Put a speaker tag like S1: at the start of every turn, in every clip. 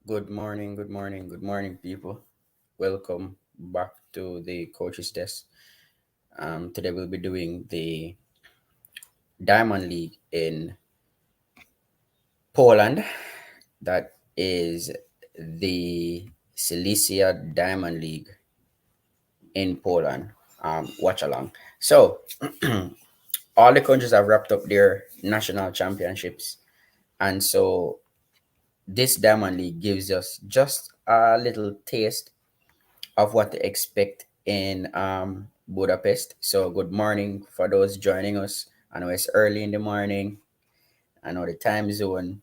S1: Good morning, people. Welcome back to the coach's desk. Today we'll be doing the Diamond League in Poland. That is the Silesia Diamond League in Poland. Watch along. So, all the countries have wrapped up their national championships, and so this Diamond League gives us just a little taste of what to expect in Budapest. So, good morning for those joining us. I know it's early in the morning. I know the time zone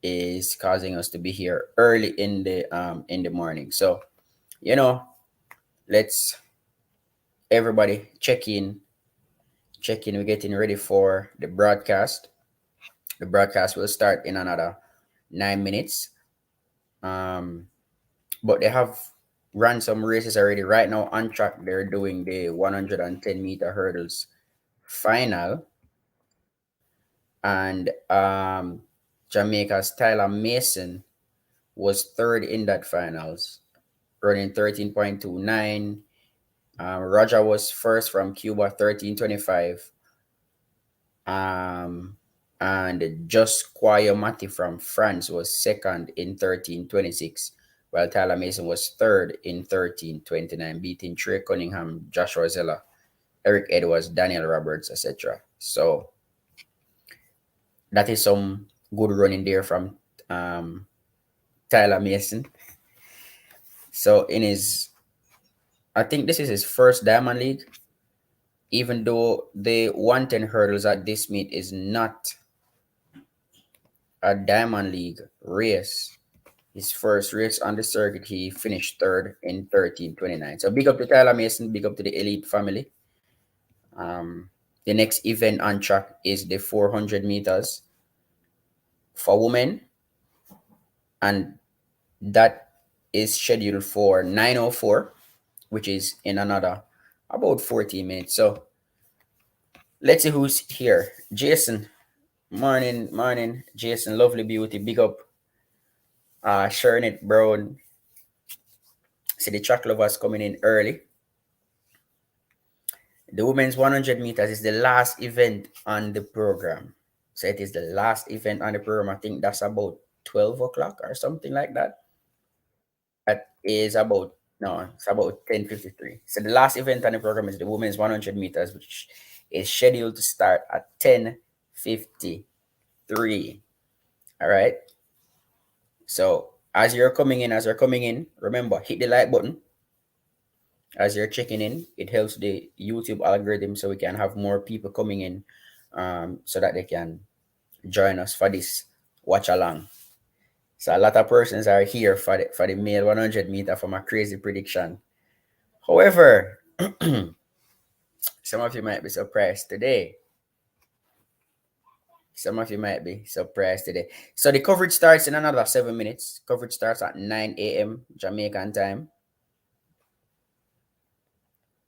S1: is causing us to be here early in the morning. So, you know, let's everybody check in. Check in. We're getting ready for the broadcast. The broadcast will start in another 9 minutes. Um, but they have run some races already. Right now on track, they're doing the 110-meter hurdles final, and Jamaica's Tyler Mason was third in that finals, running 13.29. Roger was first from Cuba, 13.25. Um, and Just Mati from France was second in 13.26, while Tyler Mason was third in 13.29, beating Trey Cunningham, Joshua Zella, Eric Edwards, Daniel Roberts, etc. So that is some good running there from um, Tyler Mason. So I think this is his first Diamond League, even though the 110 hurdles at this meet is not a Diamond League race. His first race on the circuit, he finished third in 13.29. So big up to Tyler Mason, big up to the elite family. Um, the next event on track is the 400 meters for women, and that is scheduled for 9:04, which is in another about 14 minutes. So let's see who's here. Jason, morning, Jason, lovely beauty, big up. Shernet Brown, see the track lovers coming in early. The women's 100 meters is the last event on the program. So it is the last event on the program. I think that's about 12 o'clock or something like that. That is about, no, it's about 10:53. So the last event on the program is the women's 100 meters, which is scheduled to start at 10:53. All right. So as you're coming in, remember, hit the like button as you're checking in. It helps the YouTube algorithm so we can have more people coming in, so that they can join us for this watch along. So a lot of persons are here for the male 100 meter from a crazy prediction. However, some of you might be surprised today. Some of you might be surprised today. So the coverage starts in another 7 minutes. Coverage starts at 9 a.m. Jamaican time.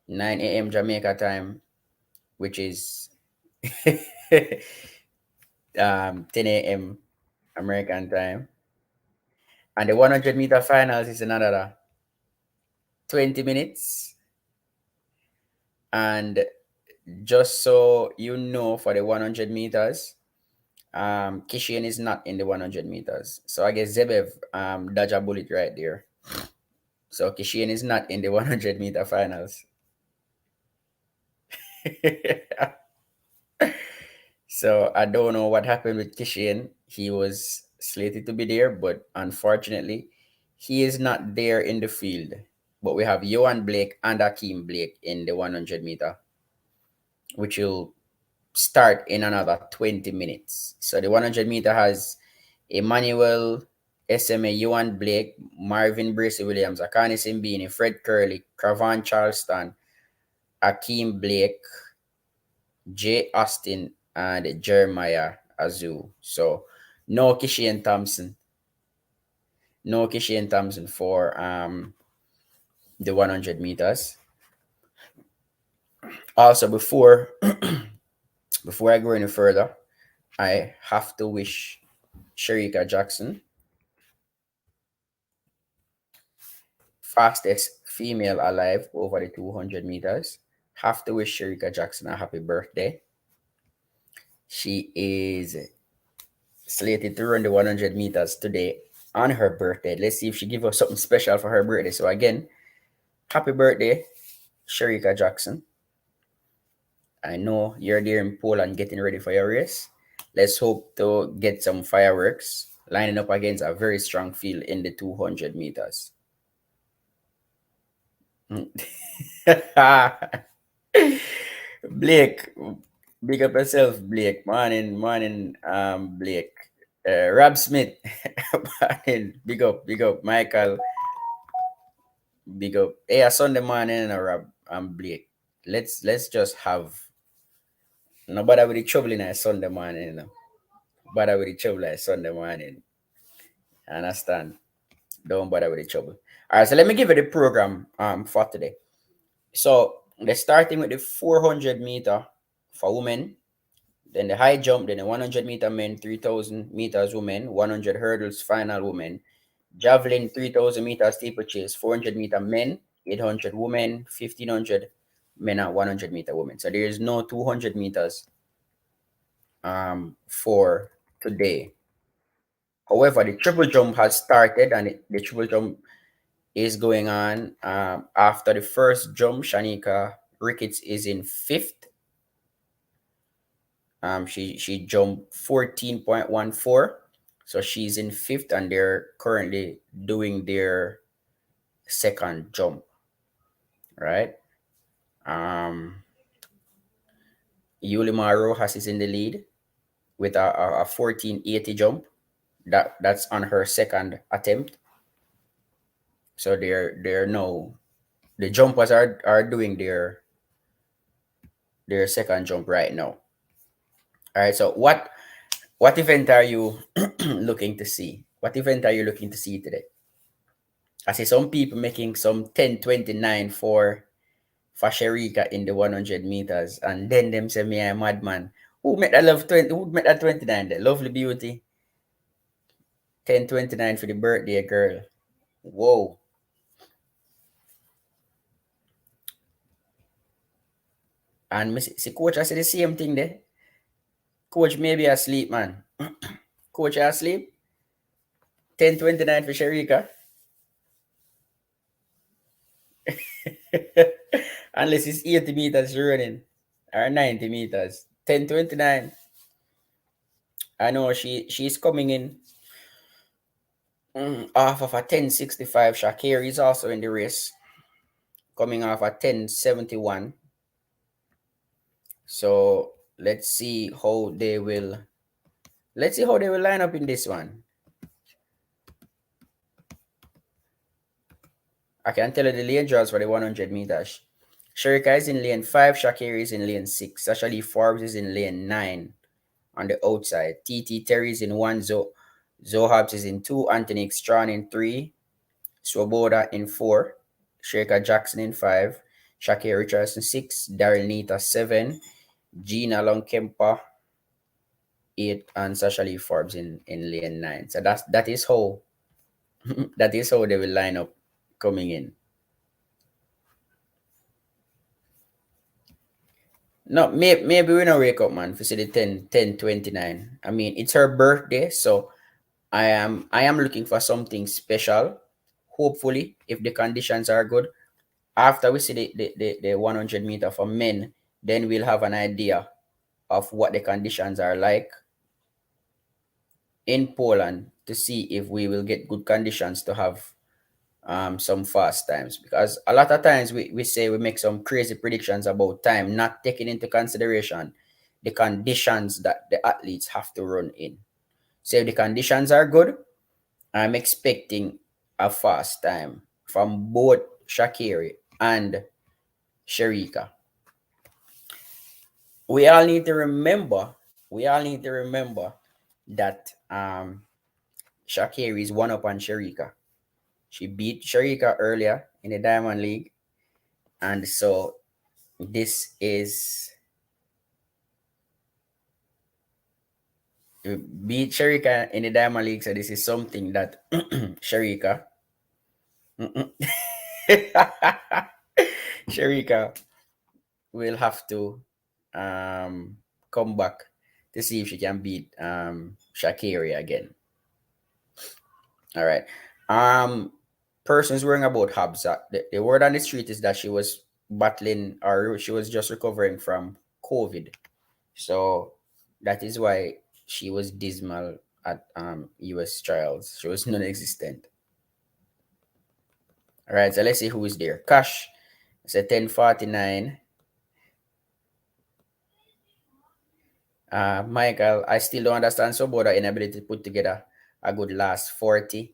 S1: 9 a.m. Jamaica time, which is 10 a.m. American time. And the 100-meter finals is another 20 minutes. And just so you know, for the 100 meters, Kishian is not in the 100 meters. So I guess Zebev dodge a bullet right there. So Kishian is not in the 100-meter finals. So I don't know what happened with Kishian. He was slated to be there, but unfortunately, he is not there in the field. But we have Johan Blake and Akeem Blake in the 100 meter, which will start in another 20 minutes. So the 100 meter has Emmanuel SMA, Johan Blake, Marvin Bracey Williams, Akani Simbini, Fred Curley, Cravan Charleston, Akeem Blake, Jay Austin, and Jeremiah Azu. So no Kushane Thompson. No Kushane Thompson for the 100 meters. Also, before I go any further, I have to wish Shericka Jackson fastest female alive over the 200 meters. Have to wish Shericka Jackson a happy birthday. She is slated to run the 100 meters today on her birthday. Let's see if she give us something special for her birthday. So again, happy birthday, Shericka Jackson. I know you're there in Poland getting ready for your race. Let's hope to get some fireworks lining up against a very strong field in the 200 meters. Blake, big up yourself, Blake. Morning, morning, Blake. Rob Smith, morning. Big up, Michael. Big up. Hey, a Sunday morning, Rob and Blake. Let's just have no bother with the trouble in a Sunday morning, you know. Bother with the trouble like Sunday morning. Understand? Don't bother with the trouble. All right, so let me give you the program for today. So they're starting with the 400 meter for women, then the high jump, then the 100 meter men, 3000 meters women, 100 hurdles final women, javelin 3000 meters steeplechase, 400 meter men, 800 women, 1500 men and 100 meter women. So there is no 200 meters for today. However, the triple jump has started, and the triple jump is going on. After the first jump, Shanika Ricketts is in fifth. She jumped 14.14, so she's in fifth, and they're currently doing their second jump, right? Yulimar Rojas is in the lead with a 1480 jump. That's on her second attempt. So they're now the jumpers are doing their second jump right now. All right. So what event are you looking to see? What event are you looking to see today? I see some people making some 10:29 for Shericka in the 100 meters, and then them say me I'm madman. Who made that love 20? Who made that 29? The lovely beauty. 10:29 for the birthday girl. Whoa. And see coach, I say the same thing there. Coach maybe asleep, man. Coach asleep. 10:29 for Shericka. Unless it's 80 meters running or 90 meters. 10:29. I know she's coming in off of a 10:65. Shakir is also in the race, coming off a 10:71. So let's see how they will line up in this one. I can tell you the lane draws for the 100 meters. Shericka is in lane 5, Shakir is in lane 6, Sasha Lee Forbes is in lane 9 on the outside. TT Terry is in 1, Zohabs is in 2, Anthony Extron in 3, Swoboda in 4, Shericka Jackson in 5, Shakir Richardson 6, Daryl Nita 7, Gina Longkemper 8, and Sasha Lee Forbes in lane 9. So that is how that is how they will line up coming in. No, maybe we don't wake up, man, for see the 10:29. I mean, it's her birthday, so I am looking for something special. Hopefully, if the conditions are good, after we see the 100 meter for men, then we'll have an idea of what the conditions are like in Poland to see if we will get good conditions to have some fast times, because a lot of times we say we make some crazy predictions about time, not taking into consideration the conditions that the athletes have to run in. So if the conditions are good, I'm expecting a fast time from both Shakiri and Shericka. We all need to remember, that Shakiri is one up on Shericka. She beat Shericka earlier in the Diamond League. And so this is beat Shericka in the Diamond League. So this is something that Shericka Shericka will have to come back to see if she can beat Shakira again. All right. Persons worrying about Habsa. The word on the street is that she was battling or she was just recovering from COVID. So that is why she was dismal at US trials. She was non-existent. All right, so let's see who is there. Cash, it's a 1049. Michael, I still don't understand Soboda inability to put together a good last 40.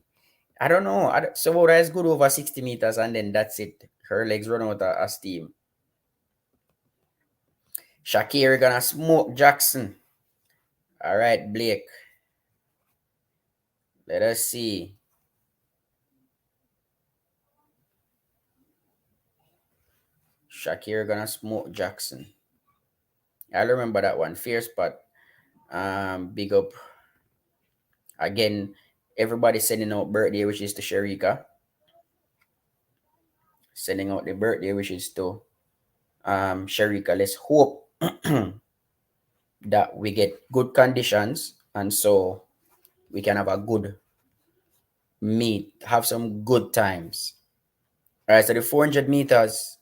S1: I don't know. Soboda is good over 60 meters and then that's it. Her legs run out of steam. Shakira gonna smoke Jackson. All right, Blake. Let us see. Shakira gonna smoke Jackson. I remember that one. Fierce, but big up. Again, everybody sending out birthday wishes to Shericka. Sending out the birthday wishes to Shericka. Let's hope that we get good conditions and so we can have a good meet, have some good times. All right, so the 400 meters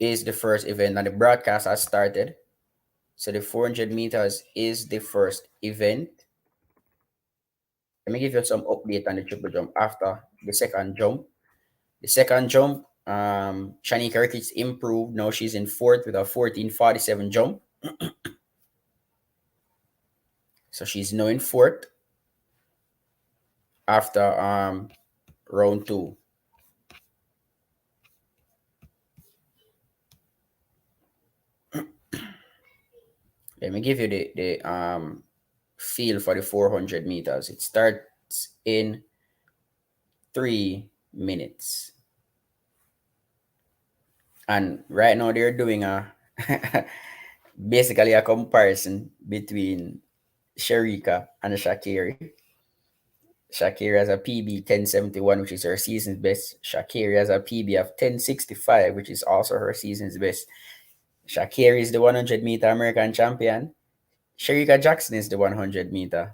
S1: is the first event and the broadcast has started. So the 400 meters is the first event. Let me give you some update on the triple jump after the second jump. The second jump, Shanika Ricketts improved. Now she's in fourth with a 14:47 jump. So she's now in fourth after round 2. Let me give you the feel for the 400 meters. It starts in 3 minutes. And right now they're doing a basically a comparison between Shericka and Shakira. Shakira has a PB 1071, which is her season's best. Shakira has a PB of 1065, which is also her season's best. Shakira is the 100-meter American champion. Shericka Jackson is the 100-meter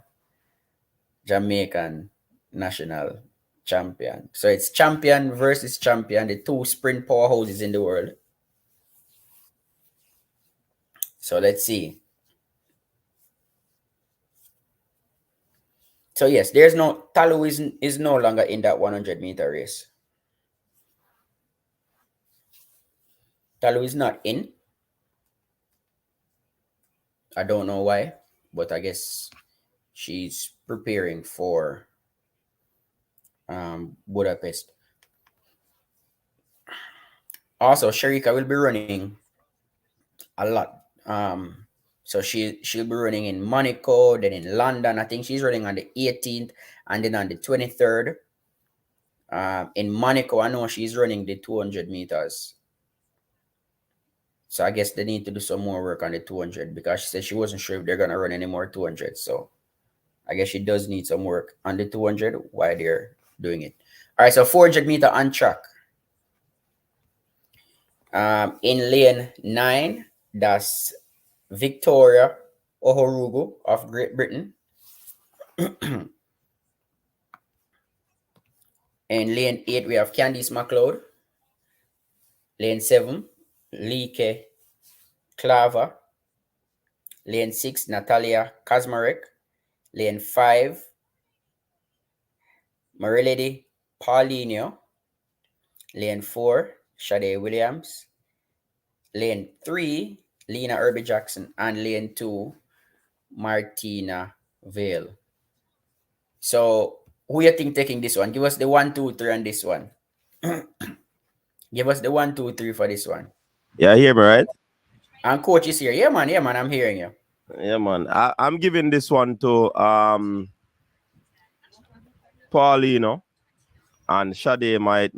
S1: Jamaican national champion. So it's champion versus champion, the two sprint powerhouses in the world. So let's see. So yes, there's no Talu is no longer in that 100-meter race. Talu is not in. I don't know why, but I guess she's preparing for Budapest. Also, Shericka will be running a lot. So she'll be running in Monaco, then in London. I think she's running on the 18th and then on the 23rd. In Monaco, I know she's running the 200 meters. So I guess they need to do some more work on the 200 because she said she wasn't sure if they're gonna run any more 200. So I guess she does need some work on the 200 while they're doing it. All right, so 400 meter on track. In lane 9, that's Victoria Ohorugu of Great Britain. In lane 8, we have Candice McLeod. Lane 7, Lieke Claver. Lane 6, Natalia Kazmarek. Lane 5, Marilady Paulinho. Lane 4, Shade Williams. Lane 3, Lena Irby Jackson. And lane 2, Martina Vale. So who you think taking this one? Give us the 1, 2, 3 on this one. Give us the 1, 2, 3 for this one.
S2: Yeah, hear me, right?
S1: And coach is here. Yeah, man, I'm hearing you.
S2: Yeah, man. I'm giving this one to Paulino, and Shade might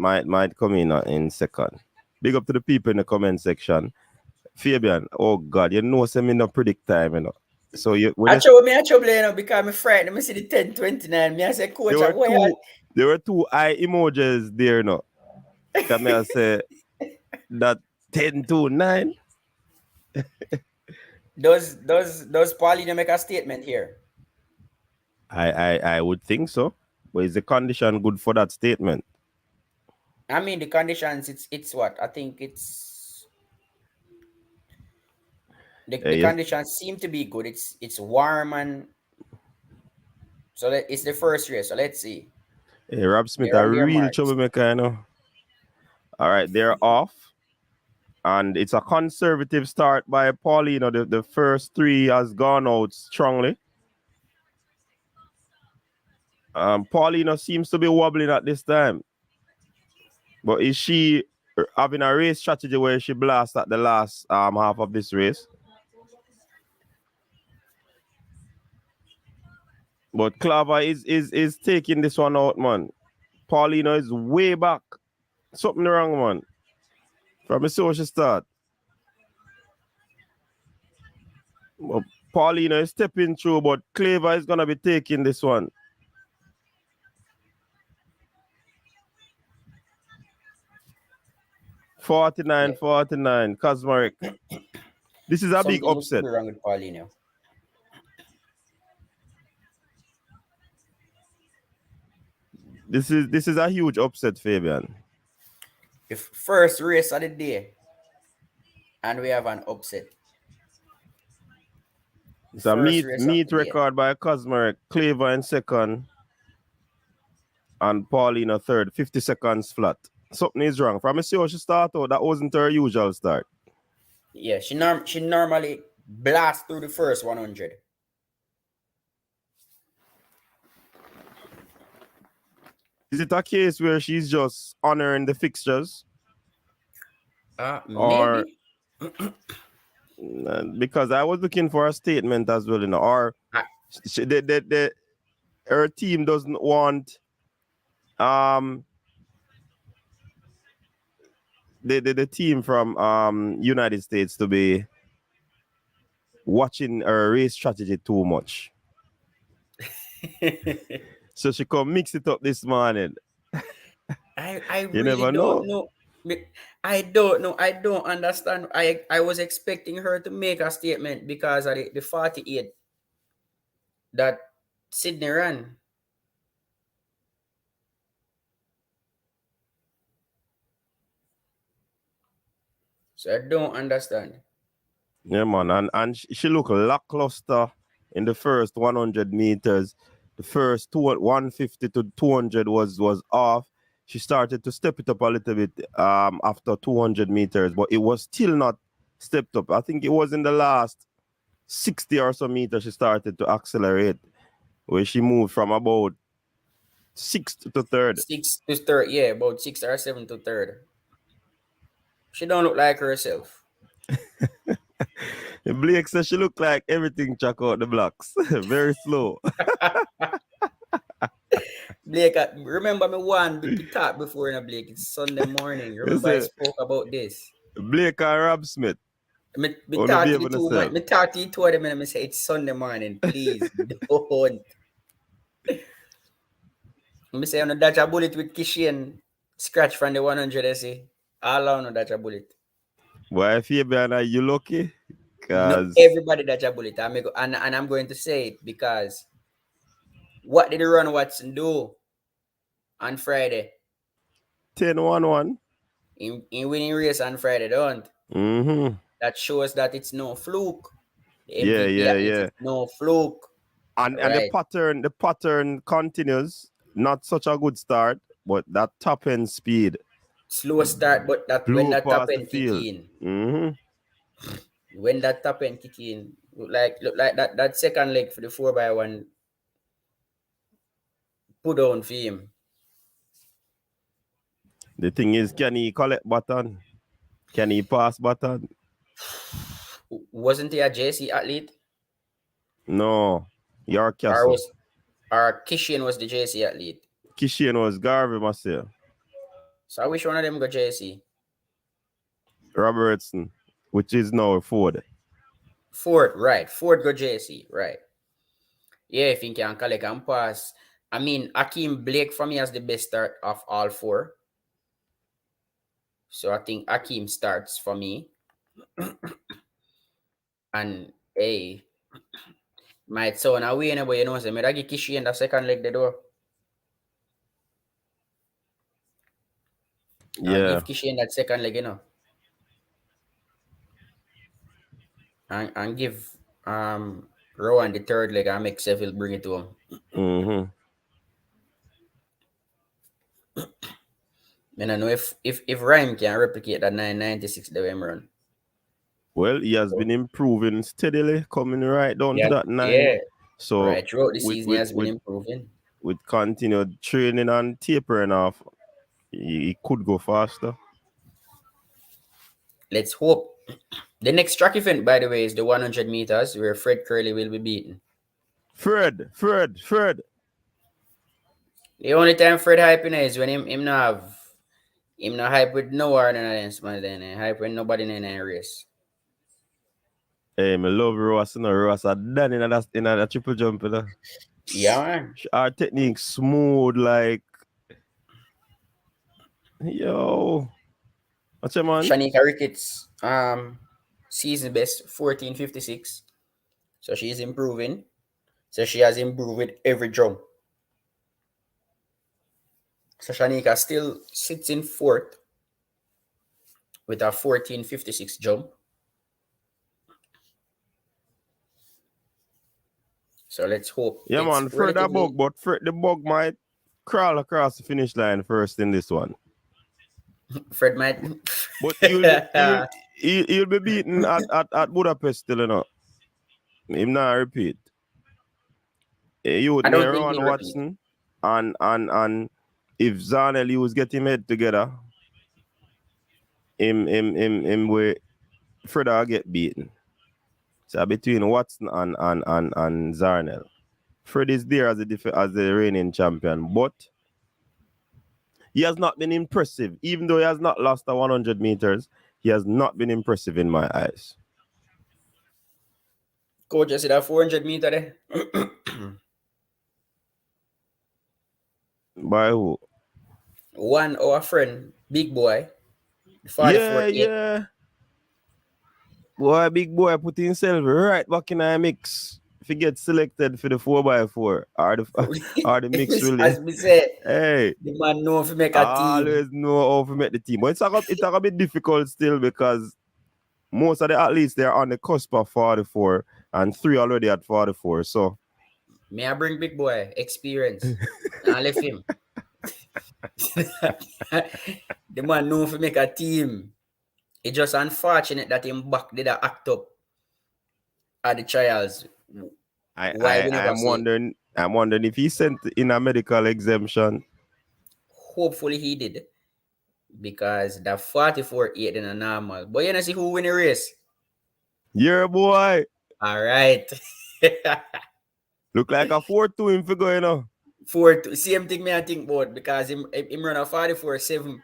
S2: come in second. Big up to the people in the comment section. Fabian, oh God, you know, me no predict time, you know. So you
S1: I trouble, you know, because I'm frightened. I see the 10:29. Me I say, coach,
S2: there were There were two eye emojis there, no. Come here, say that 10-9.
S1: Does Paulina make a statement here?
S2: I would think so. But is the condition good for that statement?
S1: I mean, the conditions. It's what I think. The
S2: Yes.
S1: conditions seem to be good. It's warm and so it's the first race. So let's see.
S2: Hey, Rob Smith,
S1: They're
S2: a
S1: on their
S2: real
S1: marks.
S2: troublemaker, you know. All right, they're off. And it's a conservative start by Paulino. The first three has gone out strongly. Paulino seems to be wobbling at this time. But is she having a race strategy where she blasts at the last half of this race? But Clava is taking this one out, man. Paulino is way back. Something wrong, man. From a social start. Well, Paulino is stepping through, but Claver is going to be taking this one.
S1: Yeah.
S2: 49, Kazmarek. This is a big
S1: Something looks to
S2: upset.
S1: be wrong with Paulina.
S2: This is a huge upset, Fabian.
S1: If first race of the day, and we have an upset.
S2: It's a meet record by Kazmarek, Claver in second, and Paulina third. 50 seconds flat. Something is wrong. From a see how she started out, that wasn't her usual start.
S1: Yeah, she normally blasts through the first 100.
S2: Is it a case where she's just honoring the fixtures?
S1: Maybe.
S2: Because I was looking for a statement as well, you know, or her team doesn't want the team from United States to be watching her race strategy too much. So she come mix it up this morning.
S1: I really don't know. I don't know. I don't understand. I was expecting her to make a statement because of the 48 that Sydney ran. So I don't understand.
S2: Yeah, man. And she looked lackluster in the first 100 meters. The first 150 to 200 was off. She started to step it up a little bit after 200 meters, but it was still not stepped up. I think it was in the last 60 or so meters she started to accelerate, where she moved from about 6th to 3rd.
S1: 6th to 3rd, yeah, about 6th or 7th to 3rd. She don't look like herself.
S2: Blake says she look like everything chuck out the blocks. Very slow.
S1: Blake, remember me one we talked before in Blake. It's Sunday morning. Remember I spoke about this.
S2: Blake and Rob Smith.
S1: Me talk to the two man. Me talk to the two of them and I say it's Sunday morning. Please don't. Me say I'm gonna dodge a bullet with Kushane. Scratch from the 100. I say all on dodge a bullet.
S2: Why, Fabian, are you lucky?
S1: No, everybody dodge a bullet. And I'm going to say it because what did Ron Watson do on Friday?
S2: 10-1-1.
S1: In winning race on Friday, don't?
S2: Mm-hmm.
S1: That shows that it's no fluke.
S2: The MVP yeah.
S1: It's no fluke.
S2: And the pattern continues. Not such a good start, but that top end speed.
S1: Slow start, but when that top end kick in.
S2: Mm-hmm.
S1: When that top end kick in, look like that second leg for the 4x1 put on for him.
S2: The thing is, can he collect button? Can he pass button?
S1: Wasn't he a JC athlete?
S2: No. York Castle.
S1: Or Kushane was the JC athlete.
S2: Kushane was Garvey myself.
S1: So I wish one of them go JC.
S2: Robertson, which is now Ford.
S1: Ford, right. Ford go JC, right. Yeah, if he can collect and pass. I mean, Akeem Blake for me has the best start of all four. So I think Akeem starts for me. And hey, might sound away, but you know, say, me da give Kishi in the second leg the door. I'll
S2: Yeah.
S1: give Kishi in that second leg, you know. And give Rowan the third leg and make Seville bring it to him.
S2: Mm-hmm.
S1: I don't know if Rhyme can replicate that 996 the way him run.
S2: Well, he has been improving steadily, coming right down to
S1: Yeah,
S2: that 9.
S1: yeah.
S2: So
S1: Right throughout the
S2: with
S1: season, he
S2: with
S1: has been
S2: with
S1: improving.
S2: with continued training and tapering off, he could go faster.
S1: Let's hope. The next track event, by the way, is the 100 meters where Fred Curley will be beaten.
S2: Fred.
S1: The only time Fred hyping is when him not hype with no one in the man then hype with nobody in the race.
S2: Hey, me love Ross, you know. Ross had done in that triple jump, you know.
S1: Yeah, man.
S2: Our technique smooth, like, yo. What's your man?
S1: Shanika Ricketts, season best 14:56. So she's improving. So she has improved with every jump. So Shanika still sits in fourth with a 14:56 jump. So let's hope
S2: Yeah,
S1: it's
S2: man, Fred a
S1: relatively.
S2: bug, but Fred the bug might crawl across the finish line first in this one.
S1: Fred might.
S2: But you'll be beaten at Budapest still, you know. Him not repeat. You would
S1: I
S2: need
S1: don't think
S2: Ron
S1: he'll repeat.
S2: Watson and if Zanelli was get him head together, him where Fred will get beaten. So between Watson and Zarnell. Fred is there as as the reigning champion, but he has not been impressive. Even though he has not lost the 100 meters, he has not been impressive in my eyes.
S1: Coach, you see that 400 meter there?
S2: By who?
S1: One, our friend, big boy,
S2: Yeah,
S1: 44-8.
S2: yeah. Boy, big boy put himself right back in a mix. If he gets selected for the 4x4 or the mix relay,
S1: As we say,
S2: hey,
S1: the man know if he make a
S2: I
S1: team.
S2: always know how to make the team. But it's a bit difficult still because most of the athletes they're on the cusp of 44 and 3 already at 44. So
S1: May I bring big boy experience? I left him. The man know if he make a team. It's just unfortunate that him back did a act up at the trials. Why we never see?
S2: I'm wondering if he sent in a medical exemption.
S1: Hopefully he did. Because the 44-8 in a normal. But you know see who win the race?
S2: Yeah, boy.
S1: All right.
S2: Look like a 4-2 him figure, you know.
S1: 4-2. Same thing me I think about because him run a 44-7.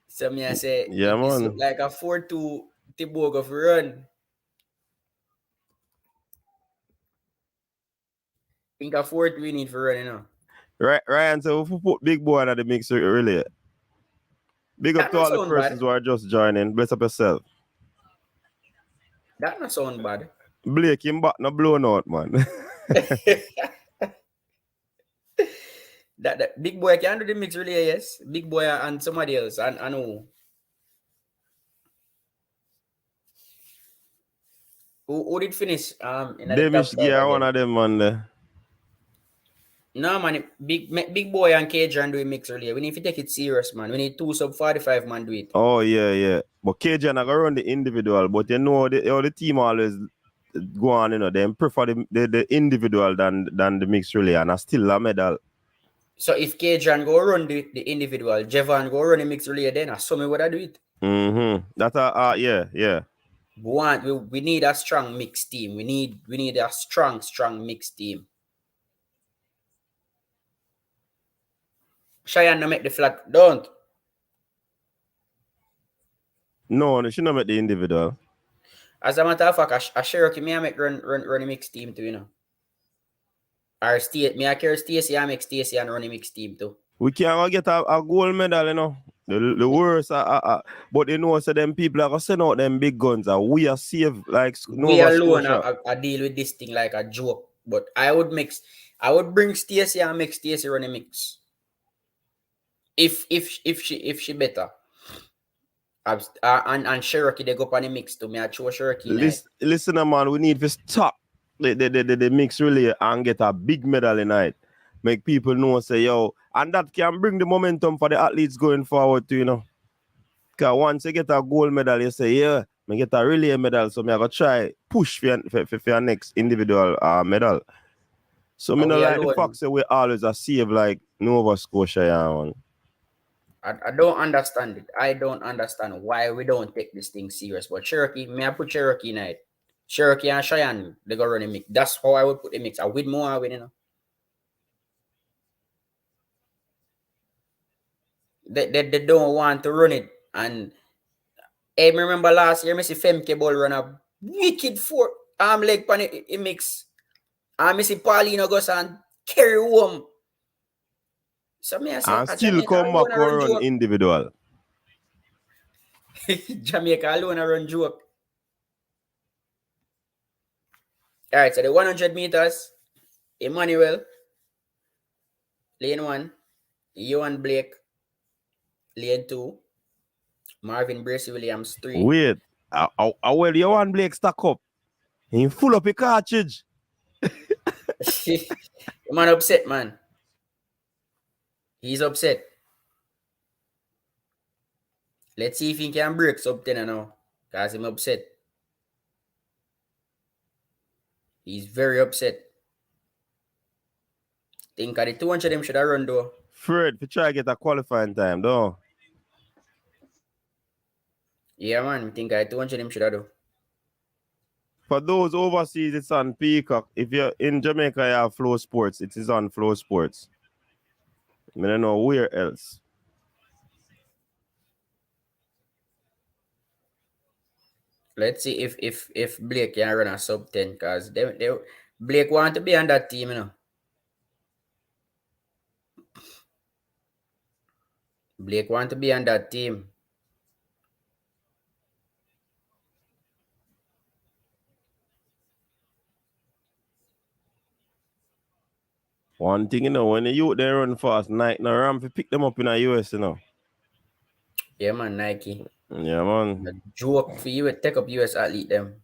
S1: So me I say
S2: Yeah,
S1: it look
S2: man.
S1: like a 4-2 Tibogo for run. Think a 4-2 we need for run, you know.
S2: Right, Ryan, so if we put Big Boy in the mix really. Big up
S1: That
S2: to
S1: not
S2: all the
S1: sound
S2: persons
S1: bad.
S2: who are just joining. Bless up yourself.
S1: That not sound bad.
S2: Blake him back no blown out, man.
S1: That big boy can do the mix relay, yes. Big boy and somebody else. And I know who did finish in the top
S2: Demish
S1: 5
S2: Gear, one
S1: again.
S2: of them, man. There.
S1: No man, big boy and Cajun do a mix relay. We need to take it serious, man. We need 2 sub 45 man do it.
S2: Oh, yeah, yeah. But KJ not gonna run the individual, but you know how the team always go on, you know, they prefer the individual than the mixed relay, and I still a medal.
S1: So if Cajun go run the individual, Jevan go run the mix relay, then I saw me what I do it.
S2: Mm-hmm. That's yeah.
S1: We need a strong mixed team. We need a strong mixed team. Cheyenne no make the flat. Don't.
S2: No, they should not make the individual.
S1: As a matter of fact, a Cherokee may make run the mixed team too, you know. Or me I care Stacey, I make Stacey and run a mixed team too.
S2: We can't go get a gold medal, you know. The worst, but you know, so them people are gonna send out them big guns. We are safe like
S1: We
S2: Nova
S1: alone
S2: Scotia.
S1: I deal with this thing like a joke. But I would bring Stacey and make Stacey run a mix. If she better. And Shericka they go on the mix to me. I show Shericka.
S2: Listen, man, we need to stop the mix relay and get a big medal tonight. Make people know, say, yo, and that can bring the momentum for the athletes going forward too, you know. Because once you get a gold medal, you say, yeah, I get a relay medal, so I'm going to try push for your next individual medal. So I don't like the fact that we always are save like Nova Scotia, yeah, man.
S1: I don't understand it. I don't understand why we don't take this thing serious. But Shericka, I put Shericka in it. Shericka and Cheyenne, they go run a mix. That's how I would put the mix. I with more, you know. They don't want to run it. And I remember last year, I see Femke ball run a wicked arm leg pan it mix. And I see Paulino goes and carry home. So me I say,
S2: and still come back and run individual.
S1: Jamaica alone run joke. All right, so the 100 meters, Emmanuel, lane 1, Johan Blake, lane 2, Marvin Bracey Williams 3.
S2: Wait, well, Johan Blake stack up. He full up a cartridge.
S1: Man upset, man. He's upset. Let's see if he can break something now. Because he's upset. He's very upset. Think of the 200 them should have run though.
S2: Fred, to try to get a qualifying time, though.
S1: Yeah, man. Think of the 200 them should have do.
S2: For those overseas, it's on Peacock. If you're in Jamaica, you have Flow Sports. It is on Flow Sports. I don't know where else.
S1: Let's see if Blake can run a sub 10 because Blake want to be on that team, you know. Blake want to be on that team.
S2: One thing, you know, when the youth they run fast, Nike, no ramp to pick them up in the US, you know.
S1: Yeah, man, Nike.
S2: Yeah, man.
S1: A joke for you, take up US athlete them.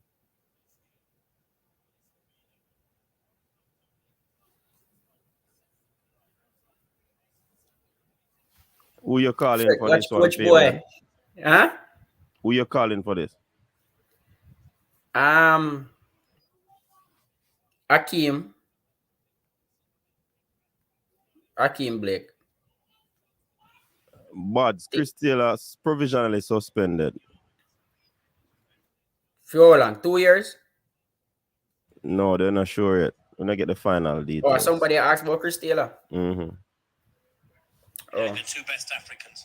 S2: Who you calling for
S1: Watch
S2: this one,
S1: Coach
S2: Fabian?
S1: Boy. Huh?
S2: Who you calling for this?
S1: Hakeem Blake.
S2: Buds, Chris Taylor provisionally suspended.
S1: For how long? 2 years?
S2: No, they're not sure yet. We're not get the final details.
S1: Oh, somebody asked about Chris Taylor.
S2: Mm-hmm.
S1: Oh.
S3: The two best Africans.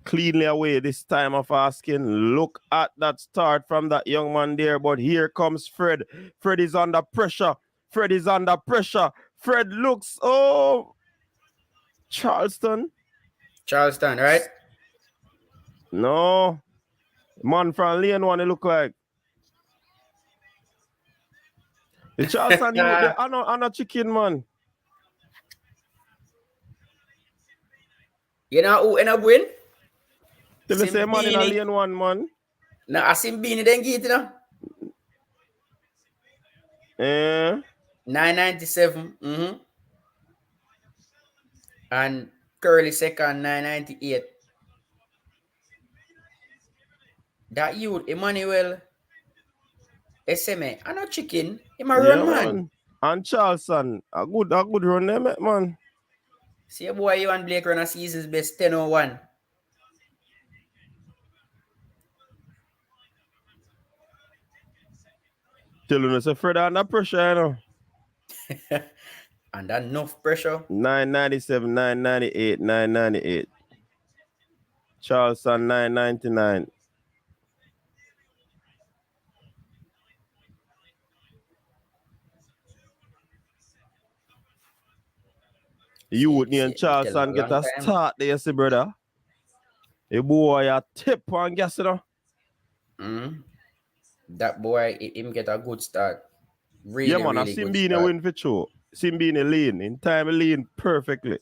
S2: Cleanly away this time of asking. Look at that start from that young man there. But here comes Fred. Fred is under pressure. Fred is under pressure. Fred looks, Charleston,
S1: right?
S2: No. Man from lane 1, it look like. The Charleston, I'm not chicken, man.
S1: You know who end up win?
S2: Tell the same man in a lane 1, man.
S1: No, I seen Beanie then get it, you know? 997. Mm-hmm. And Curly second, 998. That youth, Emmanuel SMA, I'm not chicken. Him a run, man.
S2: And Charleston, a good run them, man.
S1: See, boy, you and Blake run a season's best 10-01.
S2: Tell you, say Fred under pressure, you know.
S1: And enough pressure.
S2: 997, 998, 998. Charleston 999. You and Charleston get a start there, see, brother. A boy a tip on gas, you know.
S1: That boy, him get a good start. Really,
S2: yeah, man,
S1: really
S2: I
S1: good
S2: Simbine
S1: start.
S2: win for sure. Simbine lean. In time, lean perfectly.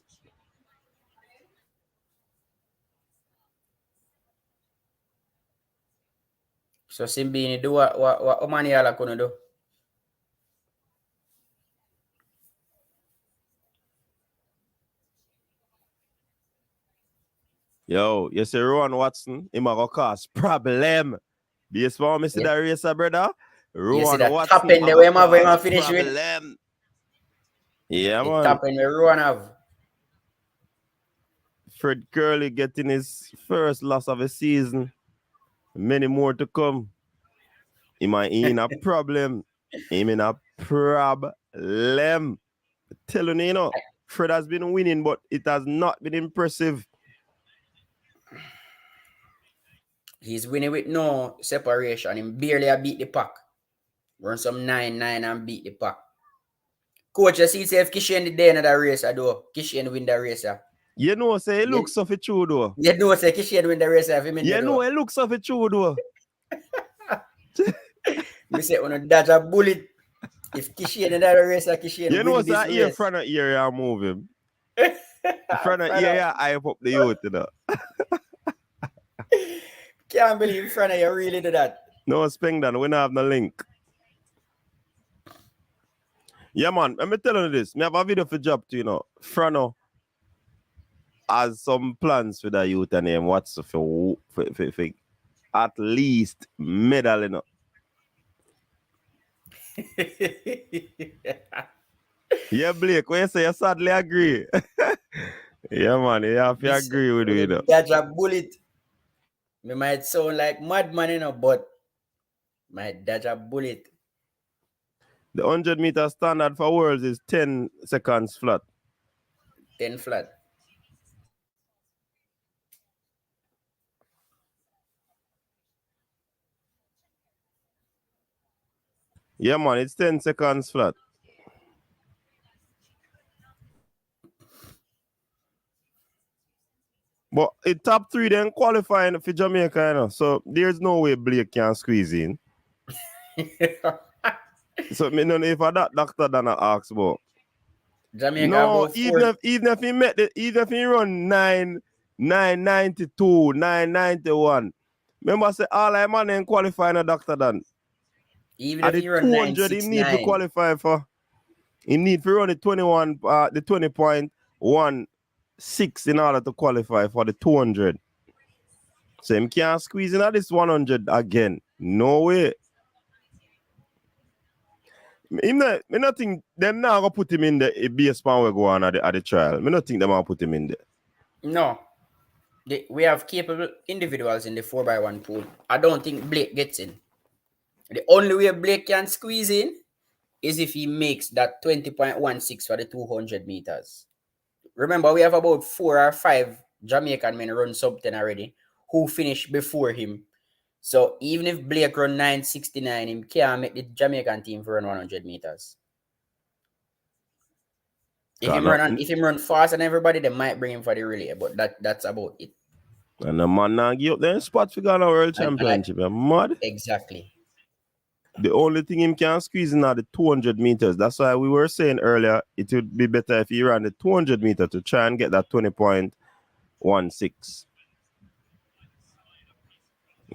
S1: So Simbine do what Omaniala gonna do?
S2: Yo, you see Rowan Watson, him a go cause problem. Baseball, me see that racer, brother.
S1: You see
S2: Rowan
S1: that
S2: Watson
S1: top in the way him finish with?
S2: Yeah,
S1: the
S2: man.
S1: Top in the Rowan have.
S2: Fred Curley getting his first loss of the season. Many more to come. Him in a problem. Him in a problem. Telling you, you know, Fred has been winning, but it has not been impressive.
S1: He's winning with no separation. He barely beat the pack. Run some 9-9 and beat the pack. Coach, you see if Kushane the day in that race, I do. Kushane win the race.
S2: You know, say it looks of it true though.
S1: You know, say Kushane win the race.
S2: You know, it looks of it true though.
S1: Me say, when you dodge a bullet, if Kushane in that race, Kushane
S2: you know,
S1: win this
S2: say
S1: race.
S2: in front of ear, you move him. In front of ear, you hype up the youth, you know.
S1: Can't believe in front of you really do that.
S2: No, Spengdan, we don't have no link. Yeah, man, let me tell you this. Me have a video for job to, you know. Frano has some plans for the youth and him. What's for at least medal, you know. Yeah, Blake, when you say you sadly agree. Yeah, man, you have to agree with me, you know.
S1: Dodge a bullet. Me might sound like madman, you know, but might dodge a bullet.
S2: The 100-meter standard for worlds is 10 seconds flat.
S1: 10 flat.
S2: Yeah, man, it's 10 seconds flat. But it top 3 then qualifying for Jamaica, you know. So there's no way Blake can squeeze in. So me don't know if that doctor done ask about.
S1: Jamaica
S2: no,
S1: about
S2: even if he met even if he run 992, 991. Remember I say all I man ain't qualifying a doctor done.
S1: Even
S2: At
S1: if
S2: the
S1: you run
S2: 200 he need to
S1: 969.
S2: qualify for. He need to run the 20.16 in order to qualify for the 200. So him can't squeeze in at this 100 again. No way. Me not think them now gonna put him in the base span we go on at the trial. Me not think them gonna put him in there.
S1: No. We have capable individuals in the 4x1 pool. I don't think Blake gets in. The only way Blake can squeeze in is if he makes that 20.16 for the 200 meters. Remember, we have about 4 or 5 Jamaican men run sub 10 already who finished before him. So even if Blake run 969, him can't make the Jamaican team for run 100 meters. If him run faster than everybody, they might bring him for the relay, but that's about it.
S2: And the man now give up them spot for Ghana World Championship. Like, mad.
S1: Exactly.
S2: The only thing him can squeeze in are the 200 meters. That's why we were saying earlier it would be better if he ran the 200 meter to try and get that 20.16.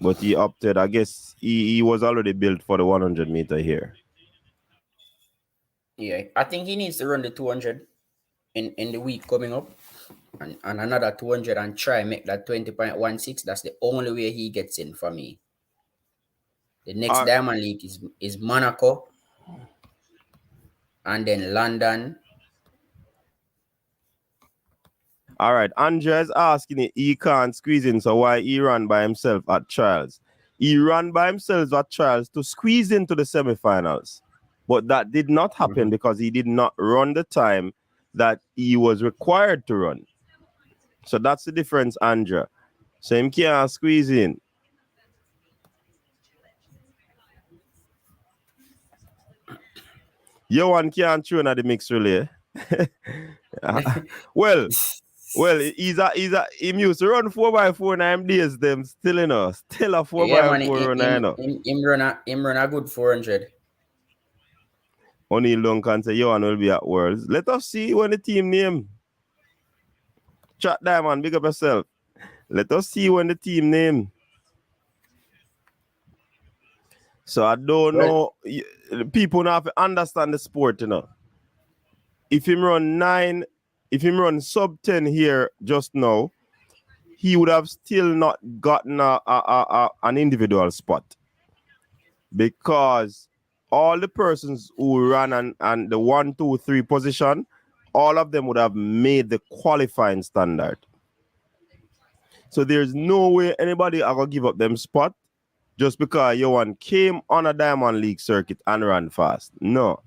S2: But he opted, I guess he was already built for the 100 meter here.
S1: Yeah, I think he needs to run the 200 in the week coming up. And another 200 and try make that 20.16. That's the only way he gets in for me. The next Diamond League is Monaco, and then London.
S2: All right, Andrea is asking it, he can't squeeze in, so why he ran by himself at trials? He ran by himself at trials to squeeze into the semifinals. But that did not happen because he did not run the time that he was required to run. So that's the difference, Andrea. So him can't squeeze in. Yo one can't tune at the mix relay. Well, he used to run 4x4 9 days, them still in us. Still a
S1: Yeah, man.
S2: 4x4 runner, you know.
S1: Him run a good 400.
S2: O'Neal Duncan say, Johan will be at Worlds. Let us see when the team name. Chat Diamond, big up yourself. Let us see when the team name. So I don't know. People now have to understand the sport, you know. If him run sub 10 here just now, he would have still not gotten an individual spot. Because all the persons who ran and the 1, 2, 3 position, all of them would have made the qualifying standard. So there's no way anybody ever give up them spot just because Johan came on a Diamond League circuit and ran fast. No.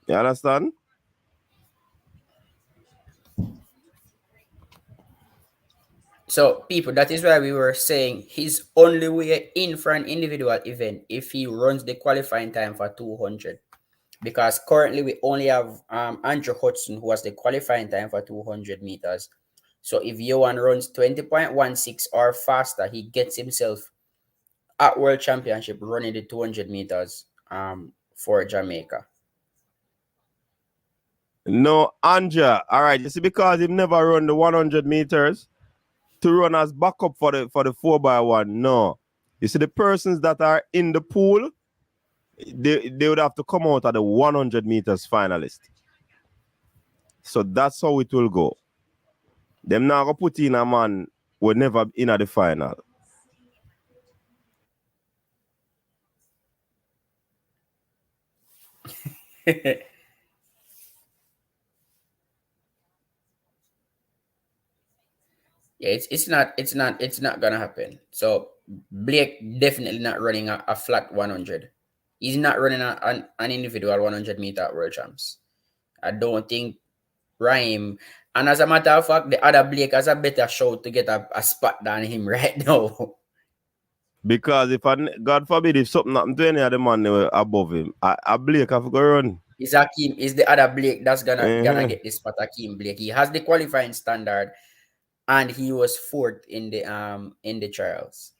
S2: You understand?
S1: So, people, that is why we were saying his only way in for an individual event if he runs the qualifying time for 200. Because currently we only have Andrew Hudson, who has the qualifying time for 200 meters. So if Johan runs 20.16 or faster, he gets himself at World Championship running the 200 meters for Jamaica.
S2: No, Anja. All right, you see, because he never run the 100 meters to run as backup for the 4x1. No. You see, the persons that are in the pool, they would have to come out at the 100 meters finalist. So that's how it will go. Them now go put in a man who never in at the final.
S1: Yeah, it's not gonna happen. So Blake definitely not running a flat 100. He's not running an individual 100 meter at World Champs. I don't think Rhyme. And as a matter of fact, the other Blake has a better shot to get a spot than him right now.
S2: Because if God forbid, if something happened to any of the man above him, I Blake have to go run.
S1: Is the other Blake that's gonna get this spot. Akeem Blake. He has the qualifying standard, and he was fourth in the trials.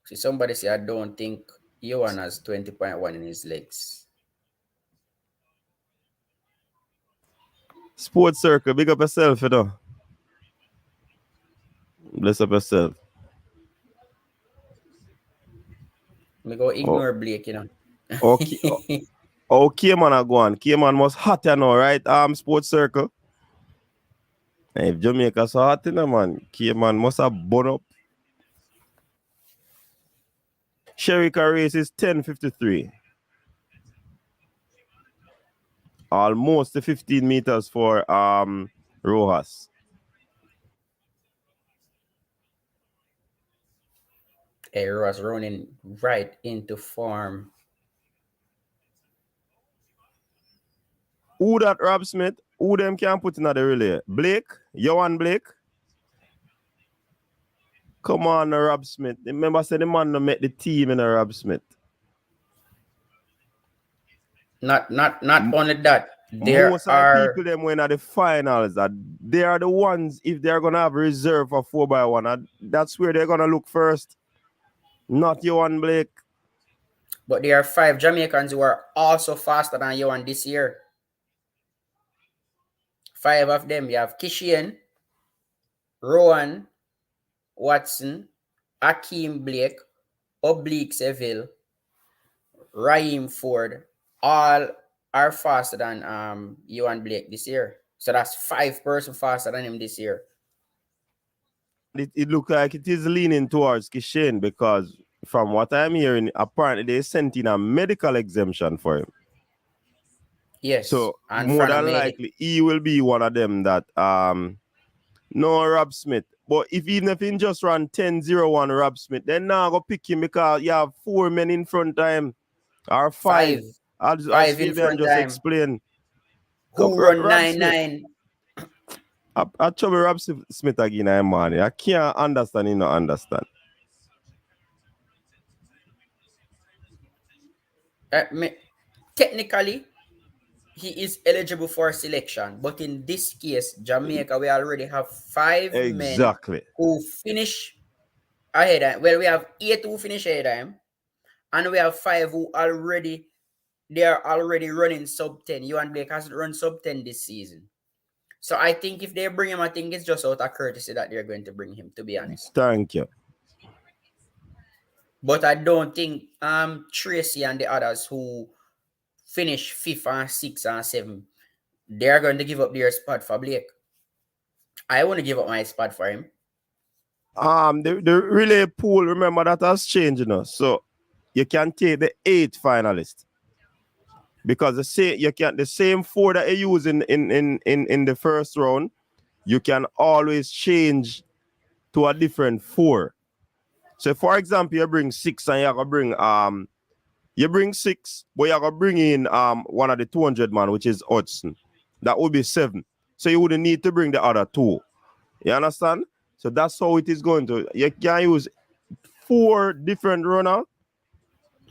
S1: See, somebody say I don't think Johan has 20.1 in his legs.
S2: Sports Circle, big up yourself, you know. Bless up yourself.
S1: Me go ignore Blake, you know.
S2: Okay. Cayman are going. Cayman must hot, you know, right? Sports Circle. And if Jamaica so hot, you know, man, Cayman must have burn up. Shericka race is 10:53. Almost the 15 meters for Rojas.
S1: Was running right into form.
S2: Who that Rob Smith? Who them can put in the relay? Blake? Johan Blake? Come on, Rob Smith. Remember, say the man no make the team in Rob Smith.
S1: Not only that.
S2: Most of the people them when at the finals that they are the ones if they're gonna have reserve for 4x1. That's where they're gonna look first. Not Johan Blake.
S1: But there are 5 Jamaicans who are also faster than Johan this year. 5 of them. You have Kushane, Rowan, Watson, Akeem Blake, Oblique Seville, Raheem Ford, all are faster than Johan Blake this year. So that's 5 persons faster than him this year.
S2: It looks like it is leaning towards Kushane because from what I'm hearing, apparently they sent in a medical exemption for him.
S1: Yes.
S2: So more than likely he will be one of them that no Rob Smith. But even if he just run 10-0-1 Rob Smith, then now go pick him because you have 4 men in front of him. Or 5. As
S1: in front
S2: just
S1: time.
S2: explain.
S1: Who run 9-9?
S2: I trouble Rob Smith again, man. I can't understand, you know, understand.
S1: Technically, he is eligible for selection, but in this case, Jamaica, we already have 5 men
S2: Exactly.
S1: who finish ahead. Well, we have 8 who finish ahead of him, and we have 5 who already they are already running sub 10. Johan Blake hasn't run sub 10 this season. So I think if they bring him, I think it's just out of courtesy that they're going to bring him, to be honest.
S2: Thank you.
S1: But I don't think Tracy and the others who finish fifth and sixth and seventh, they're going to give up their spot for Blake. I want to give up my spot for him.
S2: The relay pool, remember that has changed, you know. So you can take the 8 finalists. Because the same 4 that you use in the first round, you can always change to a different 4. So for example, you bring 6 and you bring 6, but you're gonna bring in one of the 200 man, which is Hudson. That would be 7. So you wouldn't need to bring the other 2. You understand? So that's how it is going to. You can use 4 different runners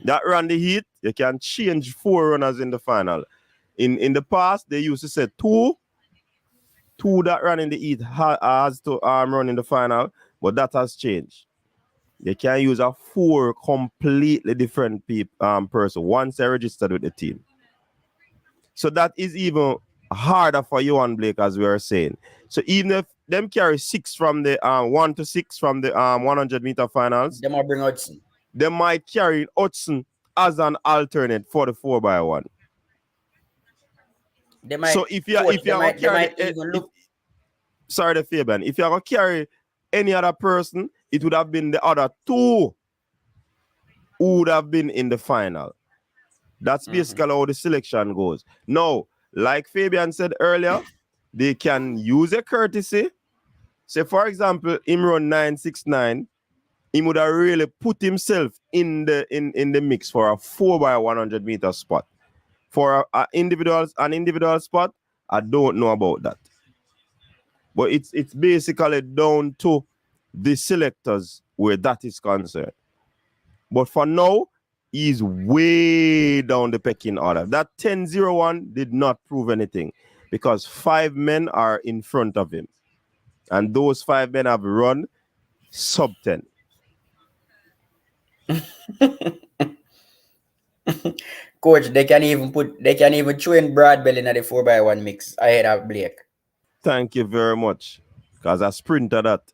S2: that run the heat. You can change 4 runners in the final. In the past, they used to say 2 that run in the heat has to run in the final, but that has changed. They can use a 4 completely different person once they registered with the team. So that is even harder for Johan Blake, as we were saying. So even if them carry 6 from the 1 to 6 from the 100-meter finals,
S1: They might bring Hudson.
S2: They might carry Hudson as an alternate for the 4x1.
S1: They might.
S2: So if you're gonna carry sorry, the Fabian, if you're gonna carry any other person, it would have been the other 2 who would have been in the final. That's basically how the selection goes. Now, like Fabian said earlier, they can use a courtesy. Say, for example, him run 969, he would have really put himself in the mix for a 4x100 meter spot. For an individual spot, I don't know about that. But it's basically down to the selectors where that is concerned. But for now, he's way down the pecking order. That 10-01 did not prove anything because 5 men are in front of him. And those 5 men have run sub 10.
S1: Coach, they can even throw in Brad Bell in the 4x1 mix ahead of Blake.
S2: Thank you very much. Because I sprinted that.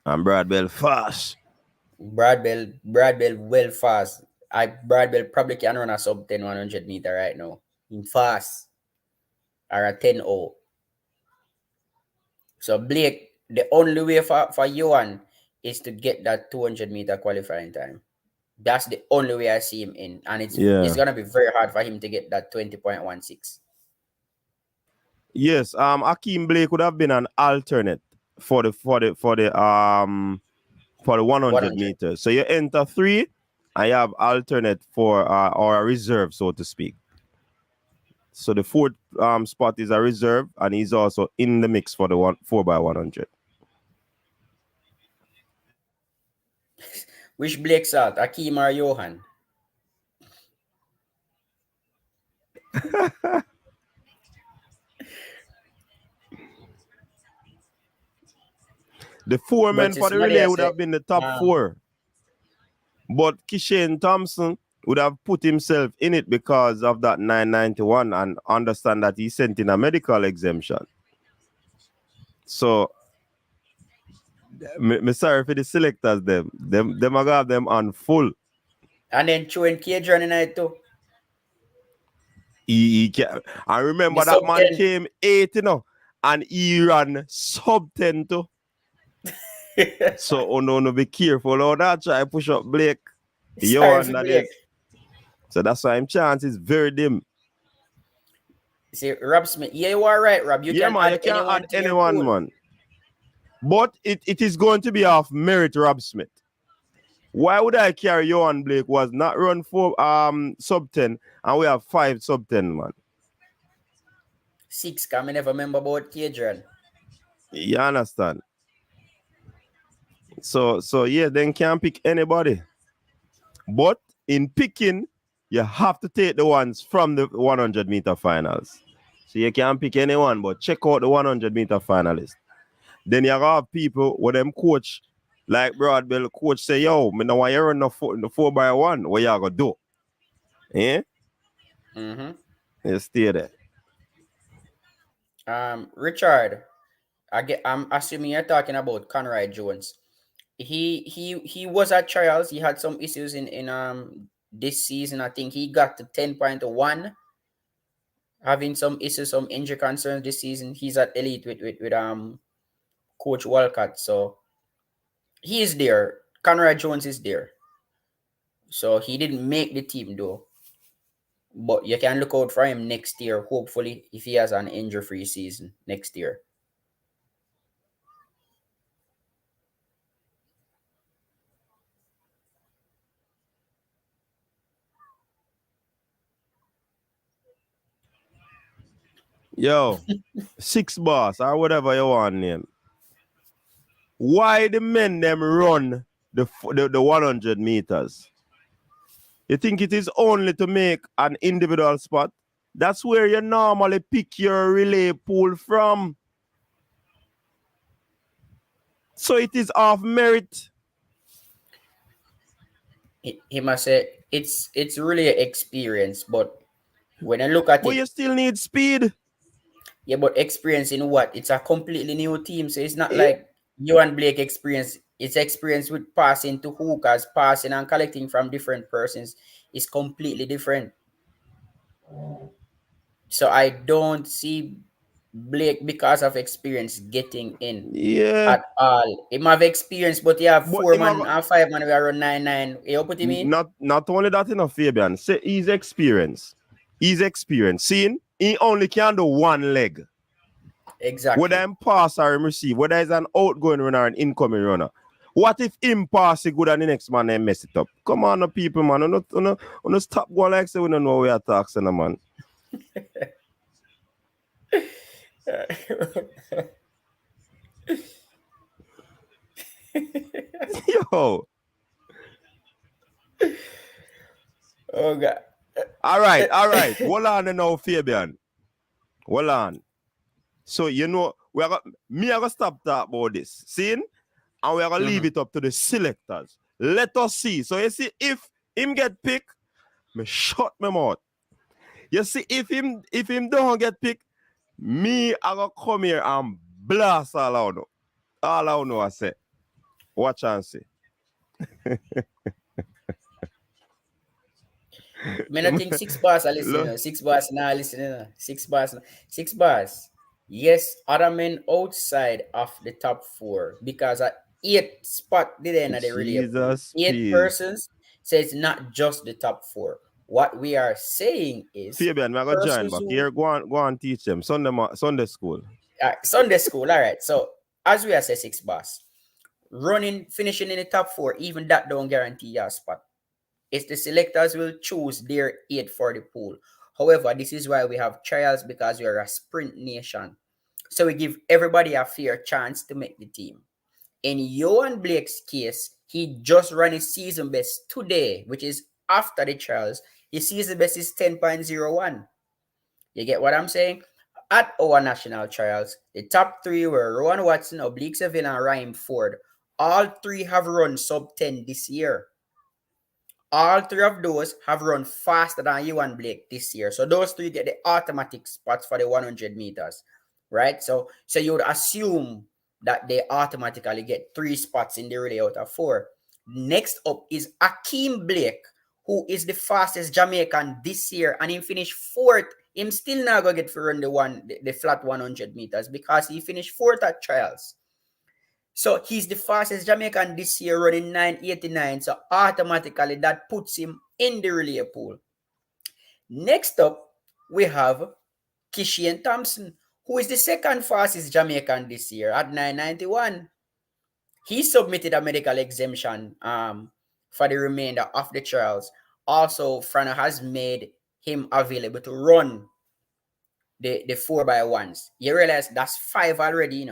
S2: And Brad Bell fast.
S1: Brad Bell well fast. Brad Bell probably can run a sub 10 100 meter right now. In fast. Or a 10-0. So Blake, the only way for Johan is to get that 200 meter qualifying time. That's the only way I see him in. And it's gonna be very hard for him to get that 20.16.
S2: Yes, Akeem Blake would have been an alternate for the 100 meters. So you enter 3 and you have alternate for or a reserve, so to speak. So the 4th spot is a reserve, and he's also in the mix for the 4x100.
S1: Which Blake's out, Akeem or Johan?
S2: The 4 men for the relay would have been the top 4. But Kushane Thompson would have put himself in it because of that 991 and understand that he sent in a medical exemption. So, me sorry for the selectors, them are have them on full.
S1: And then throwing Kedron in it too.
S2: He can, I remember that man 10. Came 8, you know, and he ran sub 10 too. So, oh no, be careful. Oh, that try push up Blake.
S1: Blake.
S2: So that's why his chance is very dim.
S1: See, Rob Smith, yeah, you are right, Rob. You can add anyone,
S2: man. But it is going to be off merit, Rob Smith. Why would I carry Johan Blake was not run for sub 10 and we have 5 sub 10, man?
S1: 6, can I never remember about Kedron.
S2: You understand? So yeah, then can't pick anybody. But in picking, you have to take the ones from the 100-meter finals. So you can't pick anyone, but check out the 100-meter finalists. Then you have people with them coach, like Broadbell coach say, yo, me know why you run the 4x1. What you gonna do? Eh?
S1: Mm-hmm.
S2: You stay there.
S1: Richard, I'm assuming you're talking about Conrad Jones. He was at trials. He had some issues in this season. I think he got to 10.1, having some issues, some injury concerns this season. He's at elite with Coach Walcott. So he is there. Conrad Jones is there. So he didn't make the team though. But you can look out for him next year, hopefully, if he has an injury-free season next year.
S2: Yo, six boss or whatever you want name. Why the men them run the 100 meters? You think it is only to make an individual spot? That's where you normally pick your relay pool from. So it is of merit.
S1: He must say it's really an experience, but when I look at
S2: But
S1: it,
S2: you still need speed.
S1: yeah, but experience in what? It's a completely new team, so it's not
S2: Eh?
S1: like you and Blake experience. It's experience with passing to hookers, passing and collecting from different persons is completely different. So I don't see Blake because of experience getting in
S2: Yeah.
S1: at all. He might have experience, but you have
S2: But
S1: four man and 5 man who are around 9-9. You know what I mean?
S2: not only that enough, Fabian. Say he's experienced. He's experienced. Seeing he only can do one leg. Whether
S1: Exactly.
S2: him pass or him receive, whether it's an outgoing runner or an incoming runner. What if him pass it good and the next man then mess it up? Come on, no people, man. On stop going like say we don't know we are talking, man. Yo.
S1: Oh God.
S2: All right. Hold on now, Fabian. Hold on. So you know, I gonna stop talk about this. See? And we're gonna leave
S1: Mhm.
S2: it up to the selectors. Let us see. So you see, if him get picked, me shut my mouth. You see, if him don't get picked, me I gonna come here and blast all out. All I know I say. Watch and see.
S1: Me not think six bars are listening.
S2: Look,
S1: No. Six bars now listening. No. Six bars. No. 6 bars. Yes, other men outside of the top four because at 8 spot did end of the relay pool.
S2: Jesus,
S1: 8
S2: peace.
S1: persons. So it's not just the top four. What we are saying is
S2: Fabian, I gonna join
S1: persons
S2: back.
S1: who
S2: Here, go on teach them. Sunday school.
S1: Sunday school. All right. So as we have said, 6 bars running, finishing in the top four, even that don't guarantee your spot. It's the selectors will choose their 8 for the pool. However, this is why we have trials because we are a sprint nation. So we give everybody a fair chance to make the team. In Johan Blake's case, he just ran his season best today, which is after the trials. His season best is 10.01. You get what I'm saying? At our national trials, the top three were Rowan Watson, Oblique Seville, and Ryan Ford. All three have run sub 10 this year. All three of those have run faster than you and Blake this year. So those three get the automatic spots for the 100 meters, right? So you would assume that they automatically get 3 spots in the relay out of 4. Next up is Akeem Blake, who is the fastest Jamaican this year, and he finished 4th. Him still not gonna get to run the flat 100 meters because he finished 4th at trials. So he's the fastest Jamaican this year running 9:89. So automatically that puts him in the relay pool. Next up, we have Kushane Thompson, who is the second fastest Jamaican this year at 9:91. He submitted a medical exemption for the remainder of the trials. Also, Frano has made him available to run the 4x1s. You realize that's 5 already,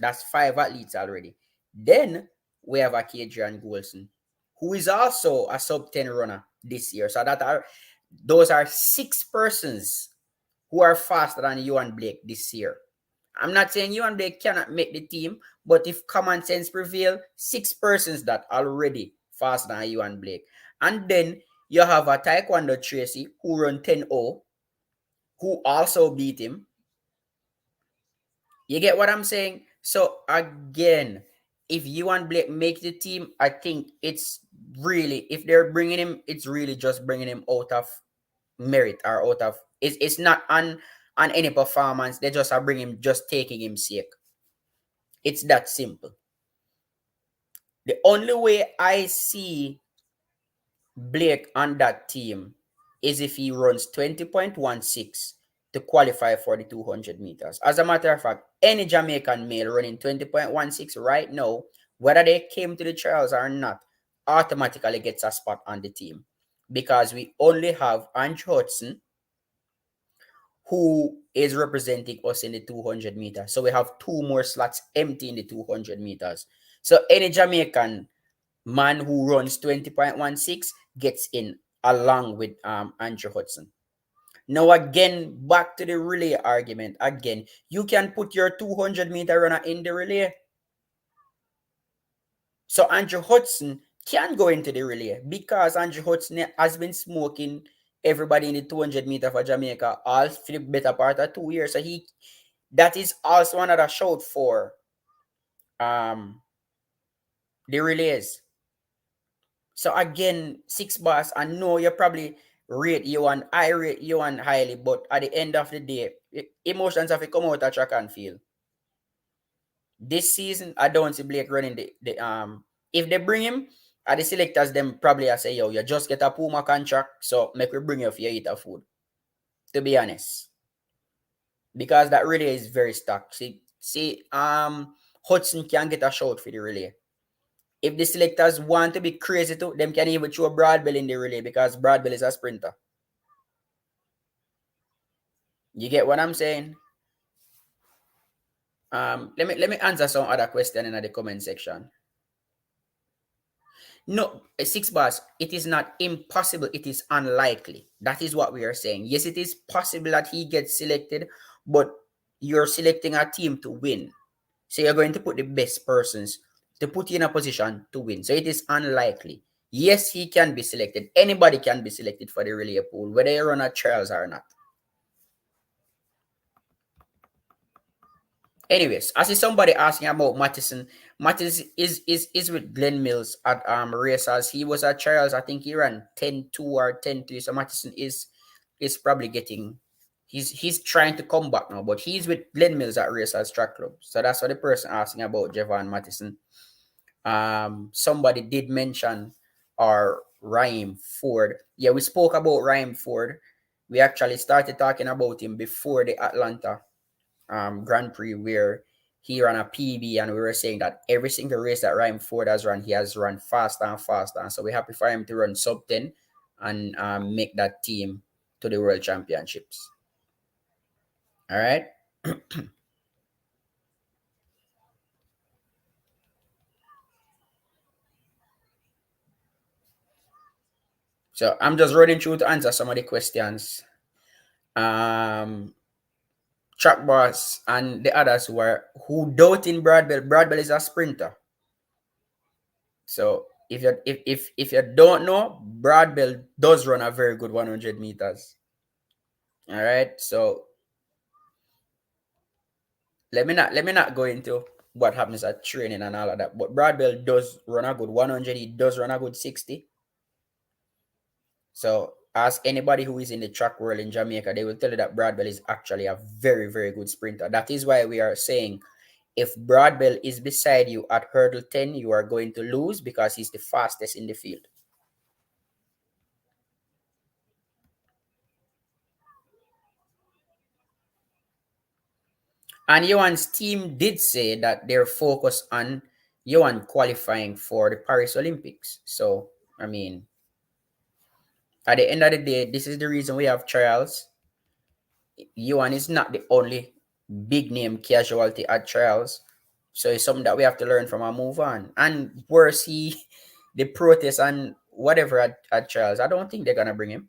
S1: That's 5 athletes already. Then we have a Adrian Golson, who is also a sub 10 runner this year. So those are 6 persons who are faster than Ewan Blake this year. I'm not saying Ewan Blake cannot make the team, but if common sense prevail, 6 persons that already faster than Ewan Blake. And then you have a Taekwondo Tracy who run 10-0, who also beat him. You get what I'm saying? So again, if Ewan Blake make the team, I think it's really, if they're bringing him, it's really just bringing him out of merit or out of, it's not on any performance. They just are bringing him, just taking him sake. It's that simple. The only way I see Blake on that team is if he runs 20.16 to qualify for the 200 meters. As a matter of fact, any Jamaican male running 20.16 right now, whether they came to the trials or not, automatically gets a spot on the team, because we only have Andrew Hudson, who is representing us in the 200 meters. So we have 2 more slots empty in the 200 meters. So any Jamaican man who runs 20.16 gets in along with Andrew Hudson. Now again, back to the relay argument. Again, you can put your 200-meter runner in the relay. So Andrew Hudson can go into the relay, because Andrew Hudson has been smoking everybody in the 200 meter for Jamaica all for the better part of 2 years. So that is also another shout for the relays. So again, 6 bars, I know you probably rate you and I rate you and highly, but at the end of the day, emotions have to come out of track and field. This season, I don't see Blake running the if they bring him, the selectors them probably I say, yo, you just get a Puma contract, so make we bring you if you eat a food. To be honest. Because that relay is very stuck. See, Hudson can get a shot for the relay. If the selectors want to be crazy too, them can even throw Broadbell in the relay, because Broadbell is a sprinter. You get what I'm saying? Let me answer some other question in the comment section. No, 6 bars, it is not impossible, it is unlikely. That is what we are saying. Yes, it is possible that he gets selected, but you're selecting a team to win. So you're going to put the best persons to put you in a position to win. So it is unlikely. Yes, he can be selected. Anybody can be selected for the relay pool, whether you run a trials or not. Anyways, I see somebody asking about Mattison. Mattison is with Glenn Mills at races. He was at trials. I think he ran 10-2 or 10-3. So Mattison is probably getting, he's trying to come back now, but he's with Glenn Mills at Racers Track Club. So that's what the person asking about Javon Mattison. Somebody did mention our Rhyme Ford. Yeah, we spoke about Rhyme Ford. We actually started talking about him before the Atlanta Grand Prix, where he ran a PB, and we were saying that every single race that Ryan Ford has run, he has run faster and faster. And so we're happy for him to run sub 10 and make that team to the World Championships. All right. So I'm just running through to answer some of the questions. Track Boss and the others who doubting Broadbell. Broadbell is a sprinter. So if you don't know, Broadbell does run a very good 100 meters. All right. So let me not go into what happens at training and all of that. But Broadbell does run a good 100. He does run a good 60. So ask anybody who is in the track world in Jamaica, they will tell you that Broadbell is actually a very, very good sprinter. That is why we are saying, if Broadbell is beside you at hurdle 10, you are going to lose, because he's the fastest in the field. And Johan's team did say that they're focused on Johan qualifying for the Paris Olympics. So, I mean, at the end of the day, this is the reason we have trials. Johan is not the only big name casualty at trials. So it's something that we have to learn from and move on. And worse, the protest and whatever at Charles, I don't think they're gonna bring him.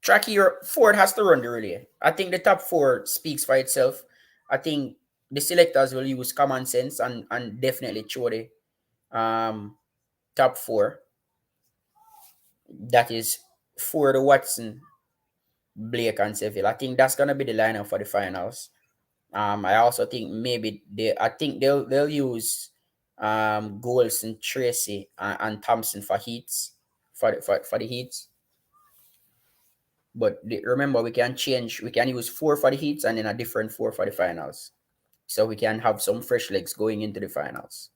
S1: Tracky or Ford has to run the relay. I think the top four speaks for itself. I think the selectors will use common sense and definitely show the top four. That is Ford, Watson, Blake, and Seville. I think that's gonna be the lineup for the finals. I also think maybe they'll use Golson, Tracy, and Thompson for heats for the heats. But remember, we can change. We can use four for the heats and then a different four for the finals, so we can have some fresh legs going into the finals.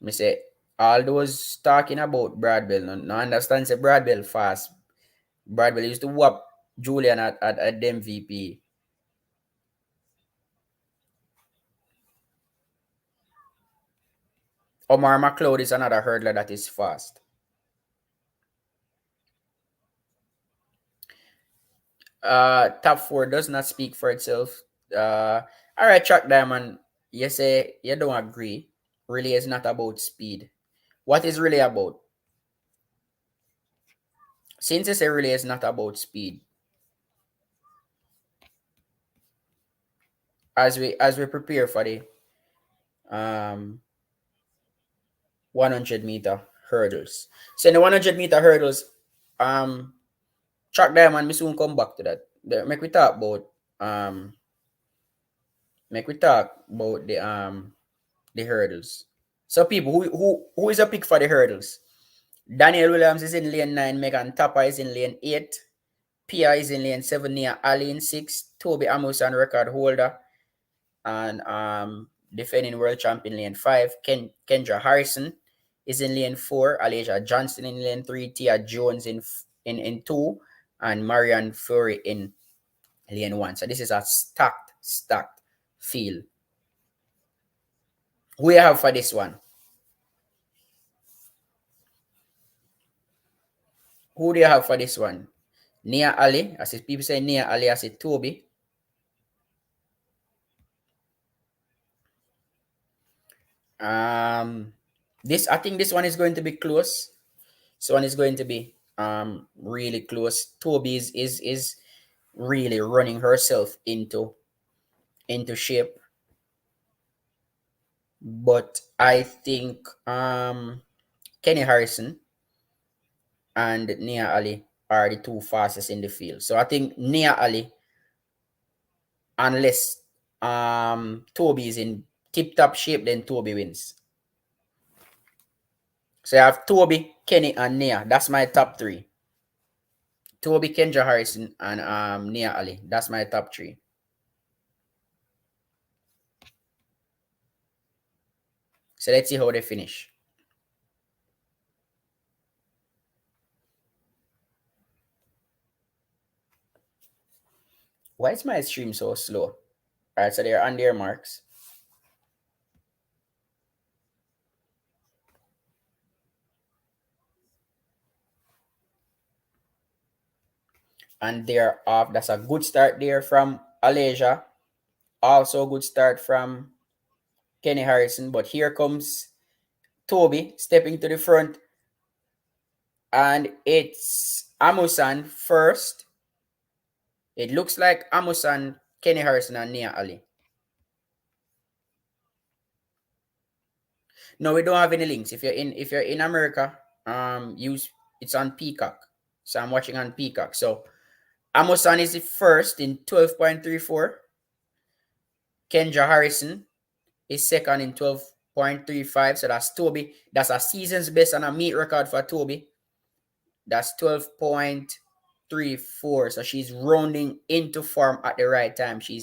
S1: Me say all those talking about Bradwell, no understand say Bradwell fast. Bradwell used to whop Julian at the MVP. Omar McLeod is another hurdler that is fast. Top four does not speak for itself. All right, Track Diamond. You say you don't agree. Really, is not about speed. What is really about? Since you say really is not about speed, as we prepare for the um 100-meter hurdles. So in the 100-meter hurdles, Track Diamond, we soon come back to that. Make we talk about the hurdles. So people, who is a pick for the hurdles? Daniel Williams is in lane 9, Megan Tapper is in lane 8, Pia is in lane 7, Nia Ali in 6, Toby Amusan record holder, and defending world champion lane 5, Kendra Harrison is in lane 4, Alasia Johnson in lane 3, Tia Jones in 2, and Marianne Fury in lane 1. So this is a stacked field. Who you have for this one? Who do you have for this one? Nia Ali, as people say Nia Ali, as Toby. I think this one is going to be close. This one is going to be really close. Toby is really running herself into shape. But I think Kenny Harrison and Nia Ali are the two fastest in the field. So I think Nia Ali, unless Toby is in tip-top shape, then Toby wins. So I have Toby, Kenny, and Nia. That's my top three. Toby, Kendra Harrison, and Nia Ali. That's my top three. So let's see how they finish. Why is my stream so slow? Alright, so they're on their marks. And they're off. That's a good start there from Alasia. Also a good start from Kenny Harrison. But here comes Toby stepping to the front. And it's Amusan first. It looks like Amusan, Kenny Harrison, and Nia Ali. No, we don't have any links. If you're in America, it's on Peacock. So I'm watching on Peacock. So Amusan is the first in 12.34. Kendra Harrison is second in 12.35. So that's Toby. That's a season's best and a meet record for Toby. That's 12.34. So she's rounding into form at the right time. She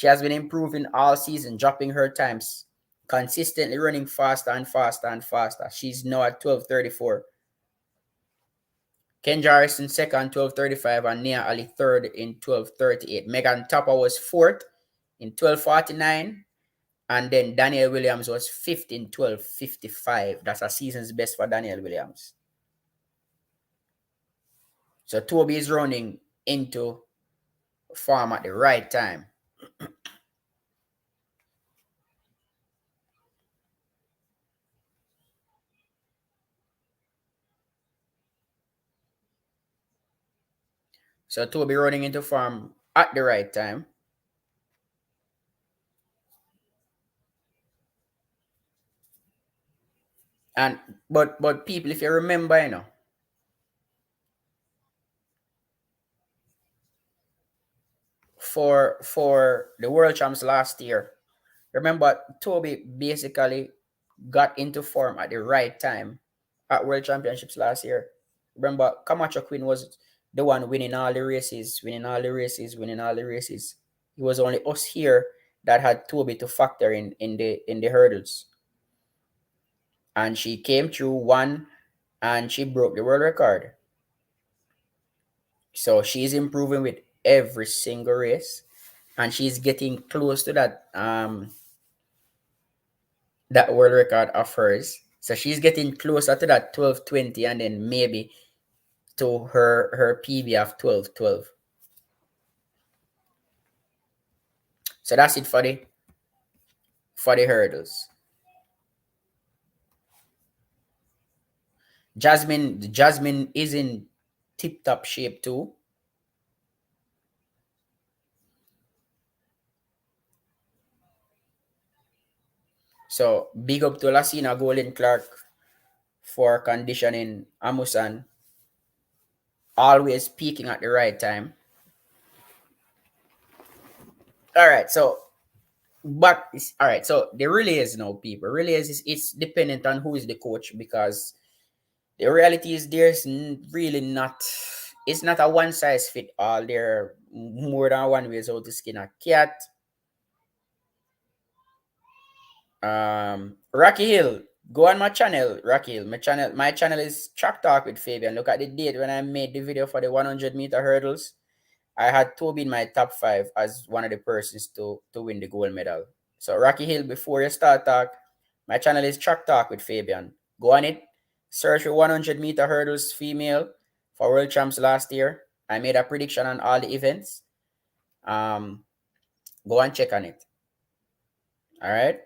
S1: has been improving all season, dropping her times, consistently running faster and faster and faster. She's now at 12.34. Kendra Harrison second, 12.35, and Nia Ali third in 12.38. Megan Topper was fourth in 12.49. And then Daniel Williams was 15, 12, 55. That's a season's best for Daniel Williams. So Toby is running into form at the right time. So Toby running into form at the right time. And but people, if you remember, for the world champs last year, remember Toby basically got into form at the right time at world championships last year. Remember, Camacho Queen was the one winning all the races, winning all the races, winning all the races. It was only us here that had Toby to factor in the hurdles. And she came through, won, and she broke the world record. So she's improving with every single race, and she's getting close to that world record of hers. So she's getting closer to that 12:20, and then maybe to her PB of 12:12. So that's it for the hurdles. Jasmine is in tip top shape too. So big up to Lasina Golden Clark for conditioning Amusan, always peaking at the right time. All right, so all right. So the relays now, people. Relays is it's dependent on who is the coach, because the reality is there's really not. It's not a one size fit all. There are more than one ways how to skin a cat. Rocky Hill, go on my channel, Rocky Hill. My channel is Track Talk with Fabian. Look at the date when I made the video for the 100-meter hurdles. I had Toby in my top 5 as one of the persons to win the gold medal. So Rocky Hill, before you start talk, my channel is Track Talk with Fabian. Go on it. Search for 100-meter hurdles female for world champs last year. I made a prediction on all the events. Go and check on it. All right.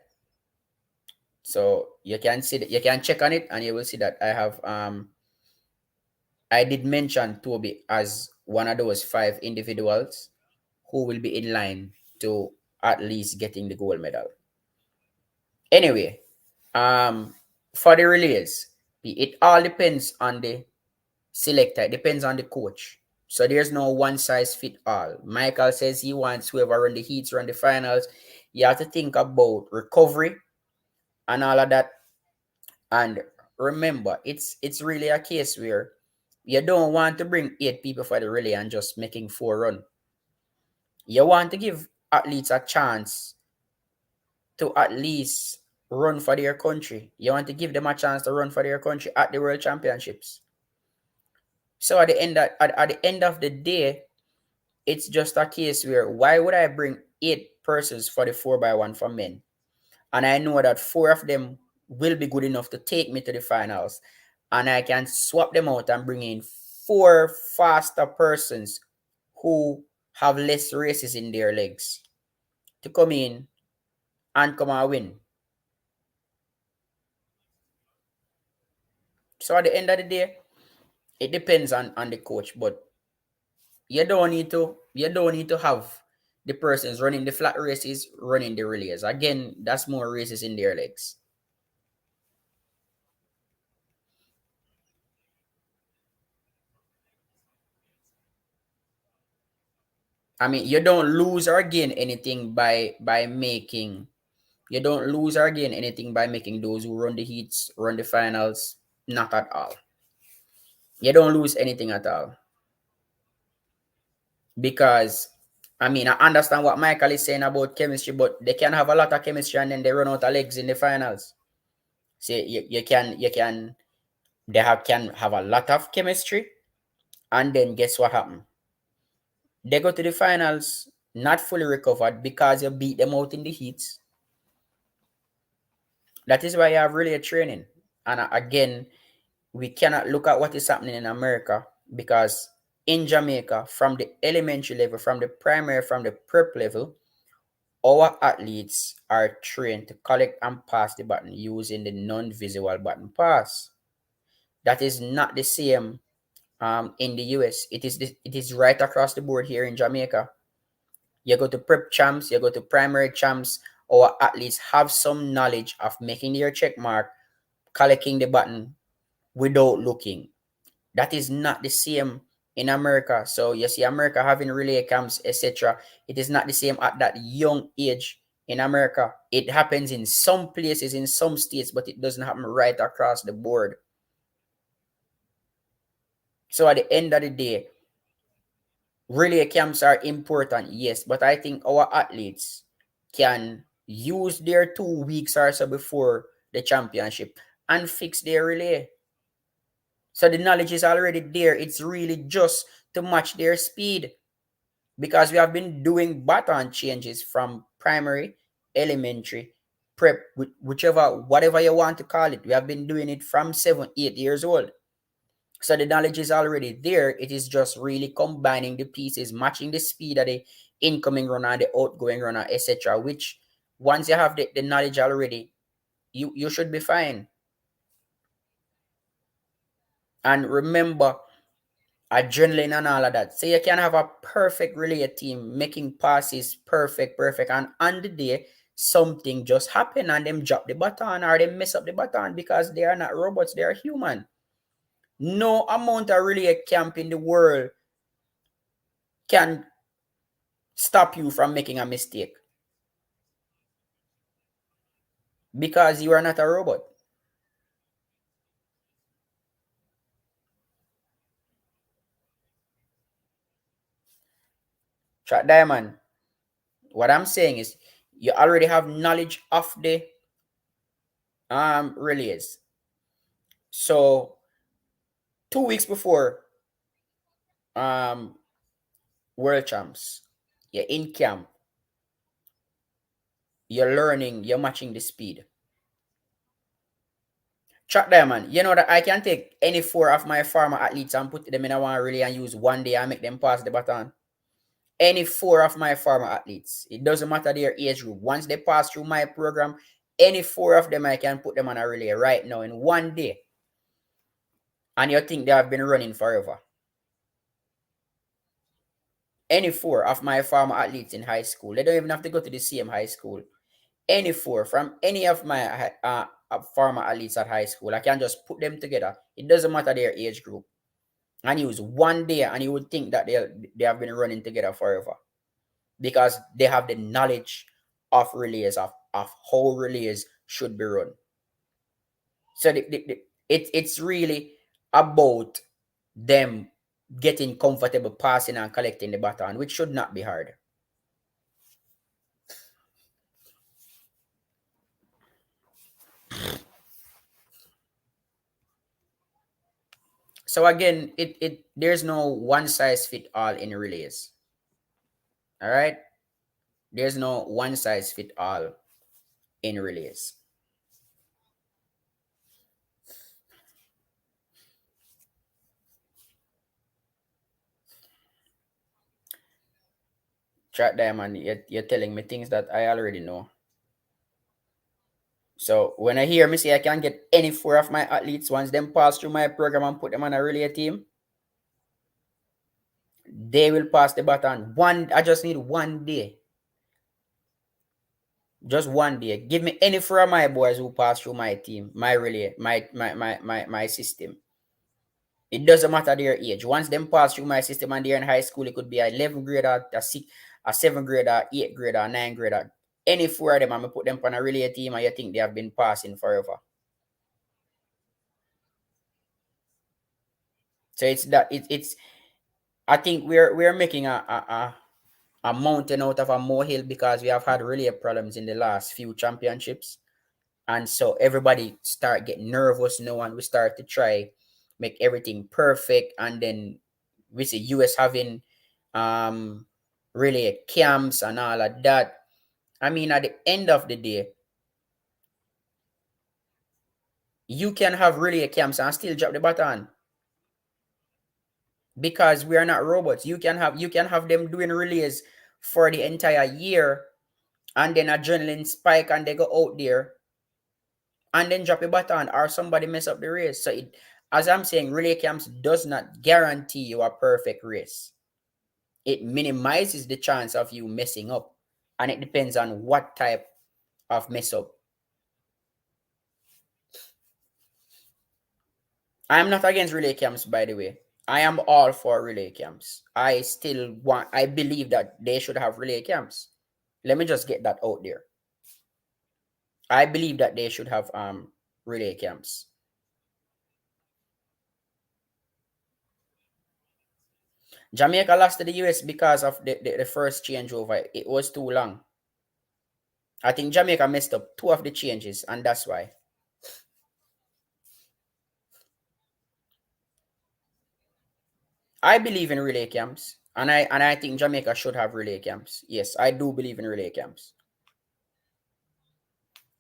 S1: So you can see that, you can check on it, and you will see that I did mention Toby as one of those 5 individuals who will be in line to at least getting the gold medal. Anyway, for the relays, it all depends on the selector. It depends on the coach. So there's no one size fit all. Michael says he wants whoever run the heats, run the finals. You have to think about recovery and all of that. And remember, it's really a case where you don't want to bring 8 people for the relay and just making 4 run. You want to give athletes a chance to at least run for their country. You want to give them a chance to run for their country at the World Championships. So at the end of the day, it's just a case where why would I bring 8 persons for the 4x1 for men? And I know that 4 of them will be good enough to take me to the finals. And I can swap them out and bring in 4 faster persons who have less races in their legs to come in and come and win. So at the end of the day, it depends on the coach, but you don't need to have the persons running the flat races running the relays. Again, that's more races in their legs. I mean, you don't lose or gain anything by making you don't lose or gain anything by making those who run the heats run the finals. Not at all. You don't lose anything at all. Because I mean, I understand what Michael is saying about chemistry, but they can have a lot of chemistry and then they run out of legs in the finals. See, can have a lot of chemistry, and then guess what happened? They go to the finals not fully recovered because you beat them out in the heats. That is why you have relay training. And again, we cannot look at what is happening in America, because in Jamaica, from the elementary level, from the primary, from the prep level, our athletes are trained to collect and pass the baton using the non-visual baton pass. That is not the same in the US. It is right across the board here in Jamaica. You go to prep champs, you go to primary champs, our athletes have some knowledge of making their check mark, collecting the button without looking. That is not the same in America. So you see America having relay camps, etc. It is not the same at that young age in America. It happens in some places, in some states, but it doesn't happen right across the board. So at the end of the day, relay camps are important, yes, but I think our athletes can use their 2 weeks or so before the championship and fix their relay. So the knowledge is already there. It's really just to match their speed, because we have been doing baton changes from primary, elementary, prep, whichever, whatever you want to call it. We have been doing it from 7, 8 years old. So the knowledge is already there. It is just really combining the pieces, matching the speed of the incoming runner, the outgoing runner, etc. Which once you have the knowledge already, you should be fine. And remember, adrenaline and all of that. So you can have a perfect relay team making passes perfect, and on the day something just happen and them drop the baton or they mess up the baton, because they are not robots, they are human. No amount of relay camp in the world can stop you from making a mistake, because you are not a robot. Track Diamond, what I'm saying is you already have knowledge of the relays. So 2 weeks before um world champs, you're in camp, you're learning, you're matching the speed. Track Diamond, you know that I can take any four of my farmer athletes and put them in a one relay and use one day and make them pass the baton. Any four of my farmer athletes, it doesn't matter their age group. Once they pass through my program, any four of them I can put them on a relay right now in one day. And you think they have been running forever. Any four of my farmer athletes in high school, they don't even have to go to the same high school. Any four from any of my farmer athletes at high school, I can just put them together. It doesn't matter their age group, and use one day, and you would think that they have been running together forever, because they have the knowledge of relays, of how relays should be run. So it's really about them getting comfortable passing and collecting the baton, which should not be hard. So again, it there's no one size fit all in relays. All right, there's no one size fit all in relays. Track Diamond, you're telling me things that I already know. So when I hear me say I can get any four of my athletes once them pass through my program and put them on a relay team, they will pass the baton. I just need one day. Just one day. Give me any four of my boys who pass through my team, my relay, my system. It doesn't matter their age. Once them pass through my system and they're in high school, it could be a 11th grader, a 7th grader, 8th grader, 9th grader. Any four of them, I'm gonna put them on a relay team, and you think they have been passing forever. So it's that it's I think we're making a mountain out of a molehill, because we have had relay problems in the last few championships. And so everybody start getting nervous now, and we start to try make everything perfect. And then we see US having um relay camps and all of that. I mean, at the end of the day, You can have relay camps and still drop the baton because we are not robots. You can have them doing relays for the entire year, and then adrenaline spike and they go out there and then drop a baton or somebody mess up the race. So as I'm saying, relay camps does not guarantee you a perfect race. It minimizes the chance of you messing up, and it depends on what type of mess up. I am not against relay camps, by the way. I am all for relay camps. I believe that they should have relay camps. Let me just get that out there. I believe that they should have relay camps. Jamaica lost to the US because of the first changeover. It was too long. I think Jamaica messed up two of the changes, and that's why. I believe in relay camps, and I think Jamaica should have relay camps. Yes, I do believe in relay camps,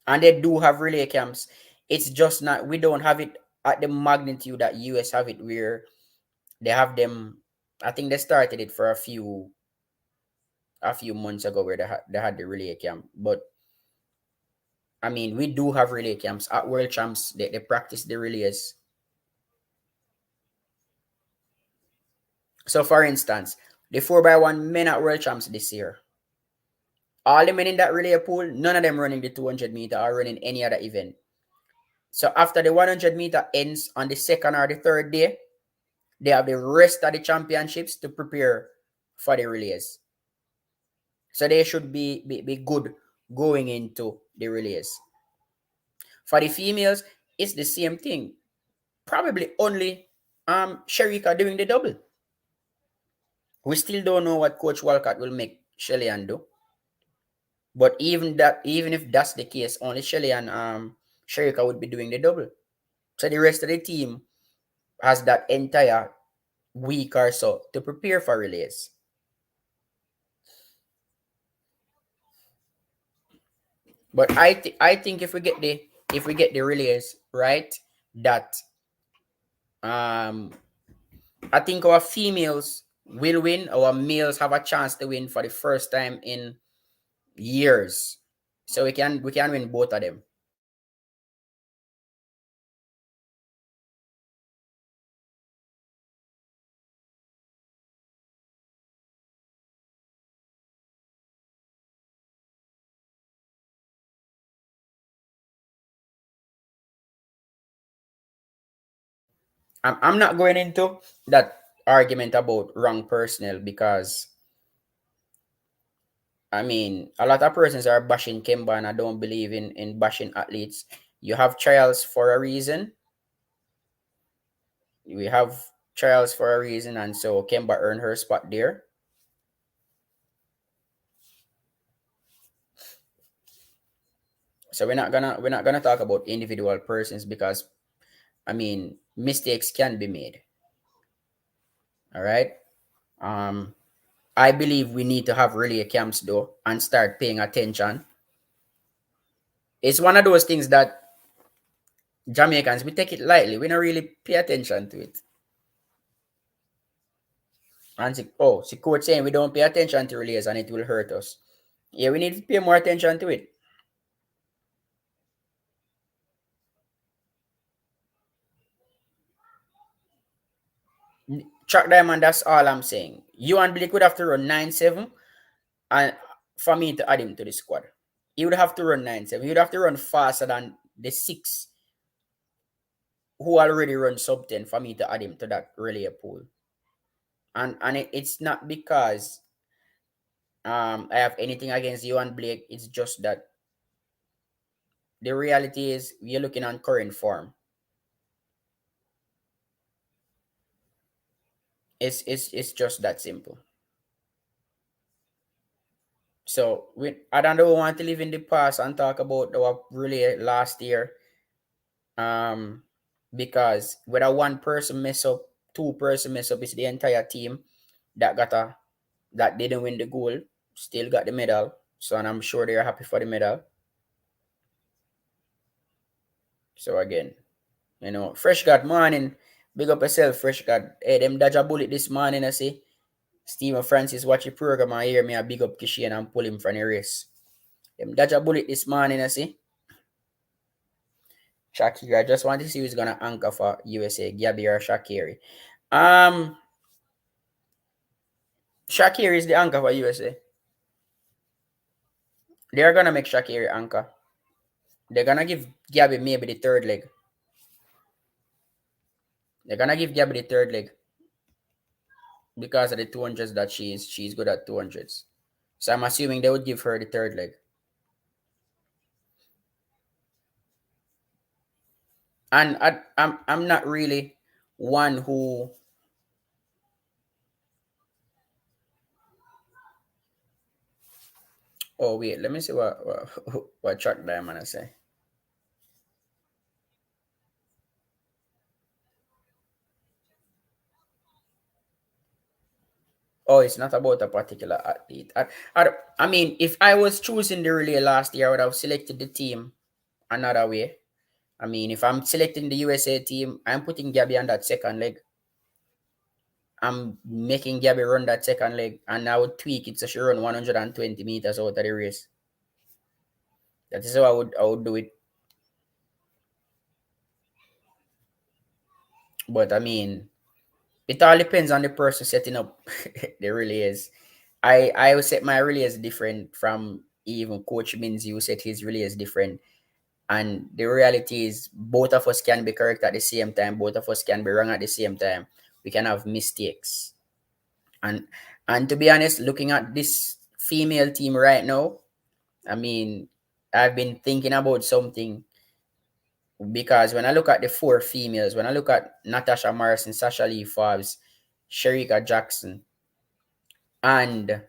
S1: and they do have relay camps. It's just not, we don't have it at the magnitude that US have it, where they have them. I think they started it for a few months ago, where they had the relay camp. But I mean, we do have relay camps at World Champs. They practice the relays. So, for instance, the 4x1 men at World Champs this year, all the men in that relay pool, none of them running the 200 meter or running any other event. So, after the 100 meter ends on the second or the third day, they have the rest of the championships to prepare for the relays. So, they should be good going into the relays. For the females, it's the same thing. Probably only Shericka doing the double. We still don't know what Coach Walcott will make Shelly and do. But even if that's the case, only Shelly and Shericka would be doing the double. So the rest of the team has that entire week or so to prepare for relays. But I think if we get the relays right, that I think our females will win. Our males have a chance to win for the first time in years. So we can win both of them. I'm not going into that argument about wrong personnel, because I mean, a lot of persons are bashing Kemba, and I don't believe in bashing athletes. You have trials for a reason. We have trials for a reason, and so Kemba earned her spot there. So we're not gonna talk about individual persons, because I mean, mistakes can be made. All right. Um, I believe we need to have relay camps though and start paying attention. It's one of those things that Jamaicans, we take it lightly. We don't really pay attention to it. And coach saying we don't pay attention to relays and it will hurt us. Yeah, we need to pay more attention to it. Track diamond, that's all I'm saying. You and Blake would have to run 9-7 and for me to add him to the squad. He would have to run 9-7. He would have to run faster than the six who already run sub 10 for me to add him to that relay pool. And it's not because I have anything against you and Blake. It's just that the reality is we're looking on current form. It's just that simple. So I don't want to live in the past and talk about our really last year. Because whether one person mess up, two person mess up, it's the entire team that didn't win the goal, still got the medal. So, and I'm sure they're happy for the medal. So again. Fresh God morning. Big up yourself, Fresh God. Hey, them dodge a bullet this morning, I see. Stephen Francis watch the program and hear me a big up Kushane and pull him from the race. Them dodge a bullet this morning, I see. Shakiri, I just want to see who's gonna anchor for USA, Gabby or Shakiri. Um, Shakiri is the anchor for USA. They're gonna make Shakiri anchor. They're gonna give Gabby maybe the third leg. They're gonna give Gabby the third leg because of the 200s that she's good at 200s. So I'm assuming they would give her the third leg. And I'm not really one who. Oh wait, let me see what Chuck Diamond say. Oh, it's not about a particular athlete. I mean, if I was choosing the relay last year, I would have selected the team another way. I mean, if I'm selecting the USA team, I'm putting Gabby on that second leg. I'm making Gabby run that second leg, and I would tweak it so she run 120 meters out of the race. That is how I would do it. But I mean, it all depends on the person setting up the relays. I will set my relays different from even Coach Minzy who set his relays different. And the reality is both of us can be correct at the same time, both of us can be wrong at the same time. We can have mistakes. And and to be honest, looking at this female team right now, I mean, I've been thinking about something because when I look at the four females, when I look at Natasha Morrison, Sasha Lee Forbes, Shericka Jackson, and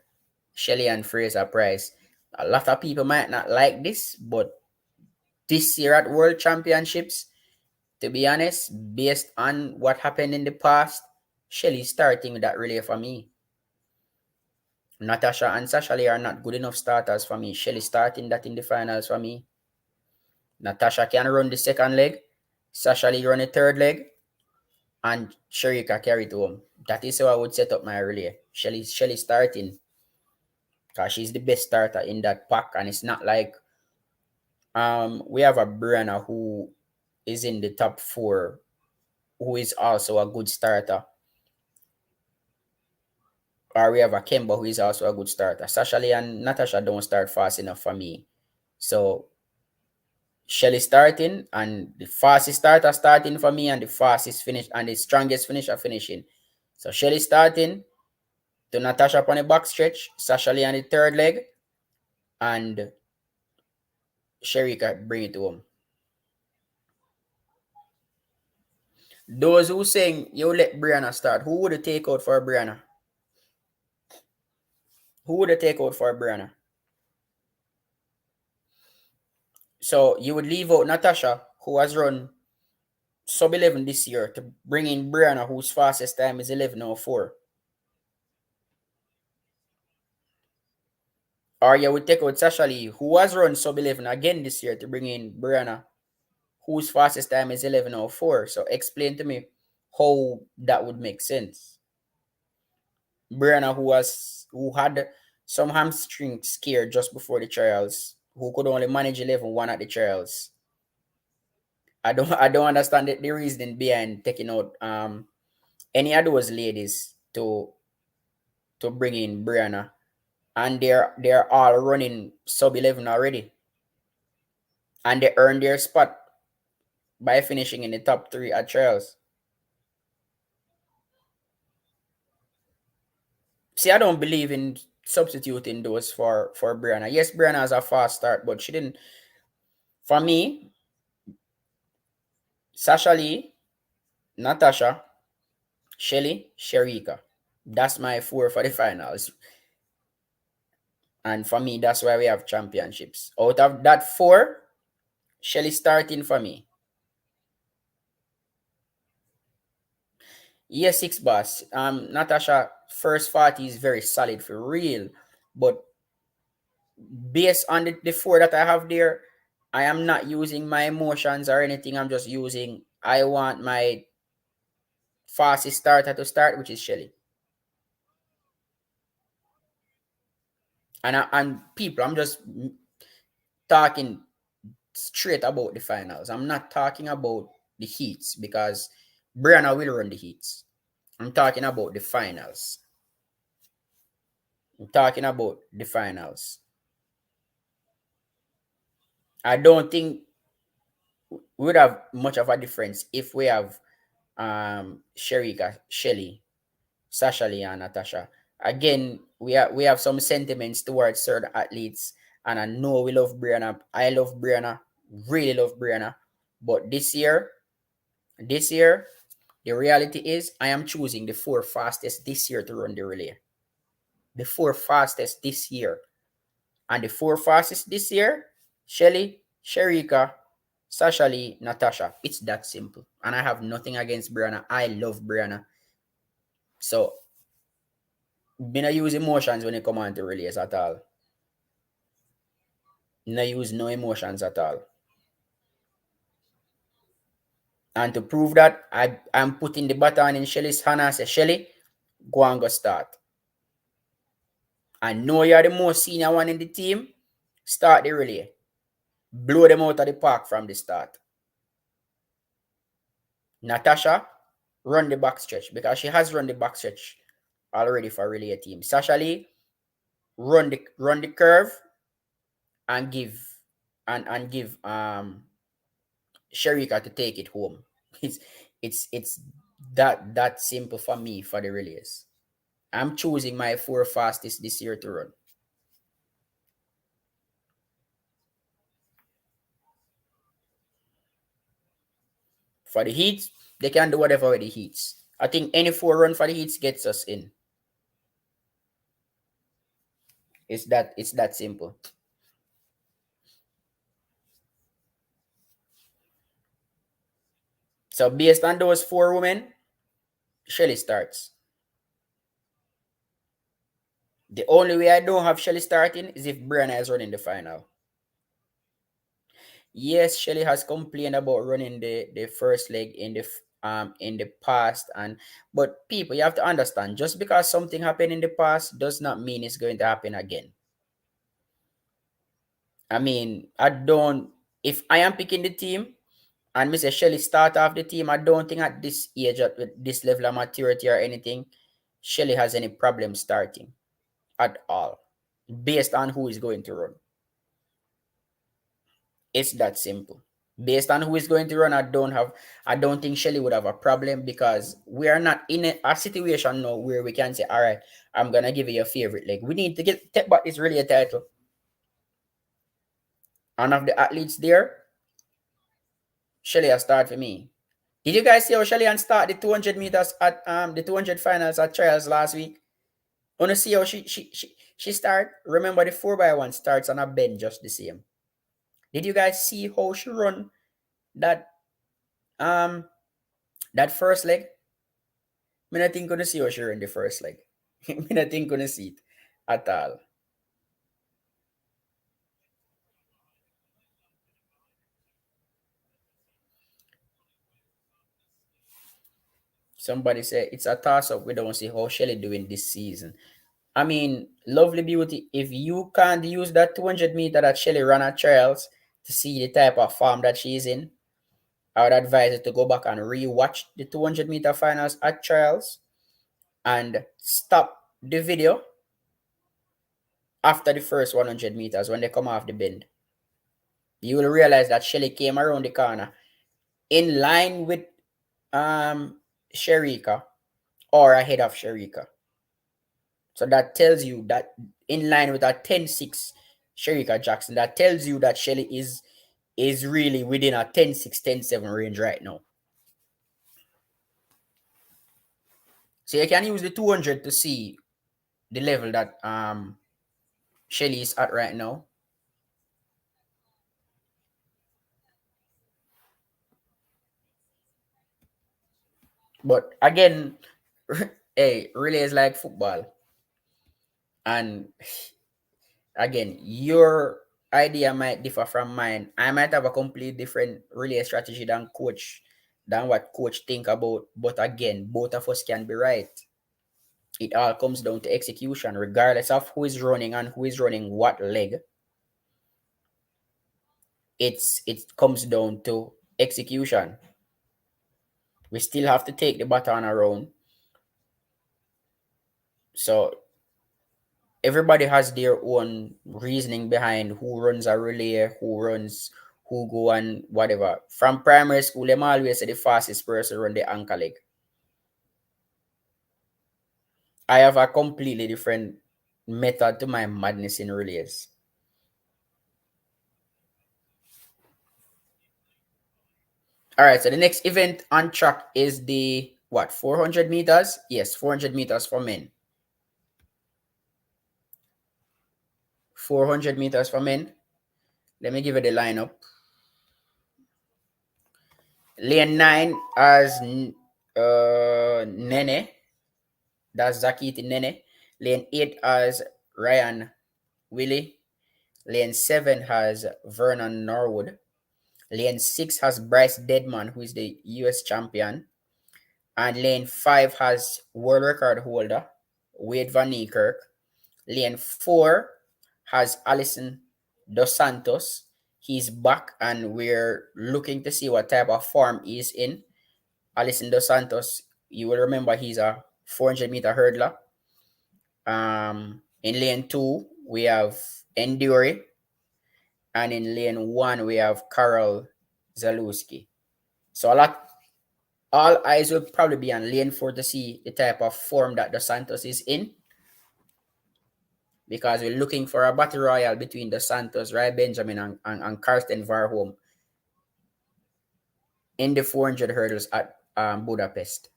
S1: Shelly and Fraser Price, a lot of people might not like this, but this year at World Championships, to be honest, based on what happened in the past, Shelly's starting with that relay for me. Natasha and Sasha Lee are not good enough starters for me. Shelly starting that in the finals for me. Natasha can run the second leg, Sasha Lee run the third leg, and Shericka carry to home. That is how I would set up my relay. Shelly starting because she's the best starter in that pack, and it's not like we have a Brianna who is in the top four, who is also a good starter, or we have a Kemba who is also a good starter. Sasha Lee and Natasha don't start fast enough for me, so Shelly starting and the fastest starter starting for me, and the fastest finish and the strongest finisher finishing. So Shelly starting to Natasha upon the back stretch, Sasha Lee on the third leg, and Shericka bring it home. Those who saying you let Brianna start, who would you take out for Brianna? Who would you take out for Brianna? So you would leave out Natasha, who has run sub 11 this year, to bring in Brianna, whose fastest time is 11:04. Or you would take out Sasha Lee, who has run sub 11 again this year, to bring in Brianna, whose fastest time is 11:04. So explain to me how that would make sense. Brianna, who had some hamstring scare just before the trials, who could only manage 11-1 at the trials. I don't understand the reasoning behind taking out any of those ladies to bring in Brianna, and they're all running sub 11 already, and they earned their spot by finishing in the top three at trials. See, I don't believe in substituting those for Brianna. Yes, Brianna has a fast start, but she didn't. For me, Sasha Lee, Natasha, Shelly, Shericka. That's my four for the finals. And for me, that's why we have championships. Out of that four, Shelly starting for me. Yes, six boss. Natasha first 40 is very solid for real. But based on the four that I have there, I am not using my emotions or anything. I'm just using I want my fastest starter to start, which is Shelly. And people, I'm just talking straight about the finals. I'm not talking about the heats because Brianna will run the heats. I'm talking about the finals. I'm talking about the finals. I don't think we would have much of a difference if we have Shericka, Shelly, Sasha Lee, and Natasha. Again, we have some sentiments towards certain athletes, and I know we love Brianna. I love Brianna, really love Brianna. But this year, the reality is I am choosing the four fastest this year to run the relay. The four fastest this year. And the four fastest this year, Shelly, Shericka, Sasha Lee, Natasha. It's that simple. And I have nothing against Brianna. I love Brianna. So, me not use emotions when it come on to relays at all. No use no emotions at all. And to prove that, I'm putting the baton in Shelly's hand and say, Shelly, go and go start. I know you're the most senior one in the team. Start the relay. Blow them out of the park from the start. Natasha, run the back stretch because she has run the back stretch already for relay team. Sasha Lee, run the curve and give Shericka to take it home. It's it's that simple for me for the relays. I'm choosing my four fastest this year to run. For the heats, they can do whatever with the heats. I think any four run for the heats gets us in. It's that simple. So based on those four women, Shelly starts. The only way I don't have Shelly starting is if Brianna is running the final. Yes, Shelly has complained about running the first leg in the past, but people, you have to understand, just because something happened in the past does not mean it's going to happen again. I mean, I don't if I am picking the team and Mr. Shelly start off the team, I don't think at this age, at this level of maturity or anything, Shelly has any problem starting at all, based on who is going to run. It's that simple. Based on who is going to run, I don't think Shelly would have a problem because we are not in a situation now where we can say, all right, I'm gonna give you your favorite leg. We need to take back this relay title. And of the athletes there, Shelly has started for me. Did you guys see how Shelly start the 200 meters at the 200 finals at trials last week? Wanna see how she start? Remember the 4x1 starts on a bend just the same. Did you guys see how she run that um that first leg? Me not think gonna see how she run the first leg. Me not think gonna see it at all. Somebody say it's a toss up. We don't see how Shelly doing this season. I mean, lovely beauty. If you can't use that 200 meter that Shelly ran at trials to see the type of form that she's in, I would advise you to go back and re-watch the 200-meter finals at trials and stop the video after the first 100 meters when they come off the bend. You will realize that Shelly came around the corner in line with Shericka or ahead of Shericka. So that tells you that in line with a 10-6 Shericka Jackson, that tells you that Shelly is really within a 10-6, 10-7 range right now. So you can use the 200 to see the level that Shelly is at right now. But again, hey, relay is like football. And again, your idea might differ from mine. I might have a completely different relay strategy than coach than what coach think about. But again, both of us can be right. It all comes down to execution, regardless of who is running and who is running what leg. It comes down to execution. We still have to take the baton around. So everybody has their own reasoning behind who runs a relay, who go and whatever. From primary school, them always say the fastest person run the anchor leg. I have a completely different method to my madness in relays. All right, so the next event on track is the what, 400 meters? Yes, 400 meters for men. 400 meters for men. Let me give you the lineup. Lane 9 as Nene. That's Zakiti Nene. Lane 8 has Ryan Willie. Lane 7 has Vernon Norwood. Lane 6 has Bryce Deadman, who is the US champion. And lane 5 has world record holder Wade Van Niekerk. Lane 4 has Alison Dos Santos. He's back and we're looking to see what type of form he's in. Alison Dos Santos, you will remember he's a 400-meter hurdler. In lane 2, we have Enduri. And in lane 1, we have Carol Zalewski. So all eyes will probably be on lane 4 to see the type of form that Dos Santos is in. Because we're looking for a battle royal between Dos Santos, Rai Benjamin, and Karsten Varholm in the 400 hurdles at Budapest.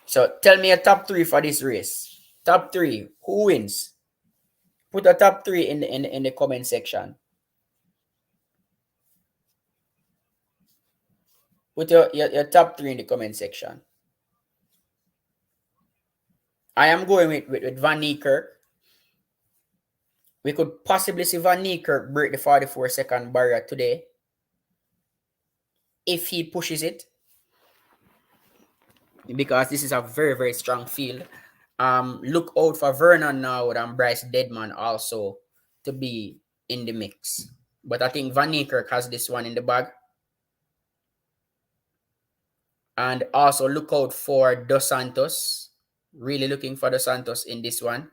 S1: So tell me a top 3 for this race. Top 3, who wins? Put a top 3 in the comment section. Put your top 3 in the comment section. I am going with Van Niekerk. We could possibly see Van Niekerk break the 44-second barrier today if he pushes it, because this is a very, very strong field. Look out for Vernon Norwood and Bryce Deadman also to be in the mix. But I think Van Niekerk has this one in the bag. And also look out for Dos Santos. Really looking for Dos Santos in this one.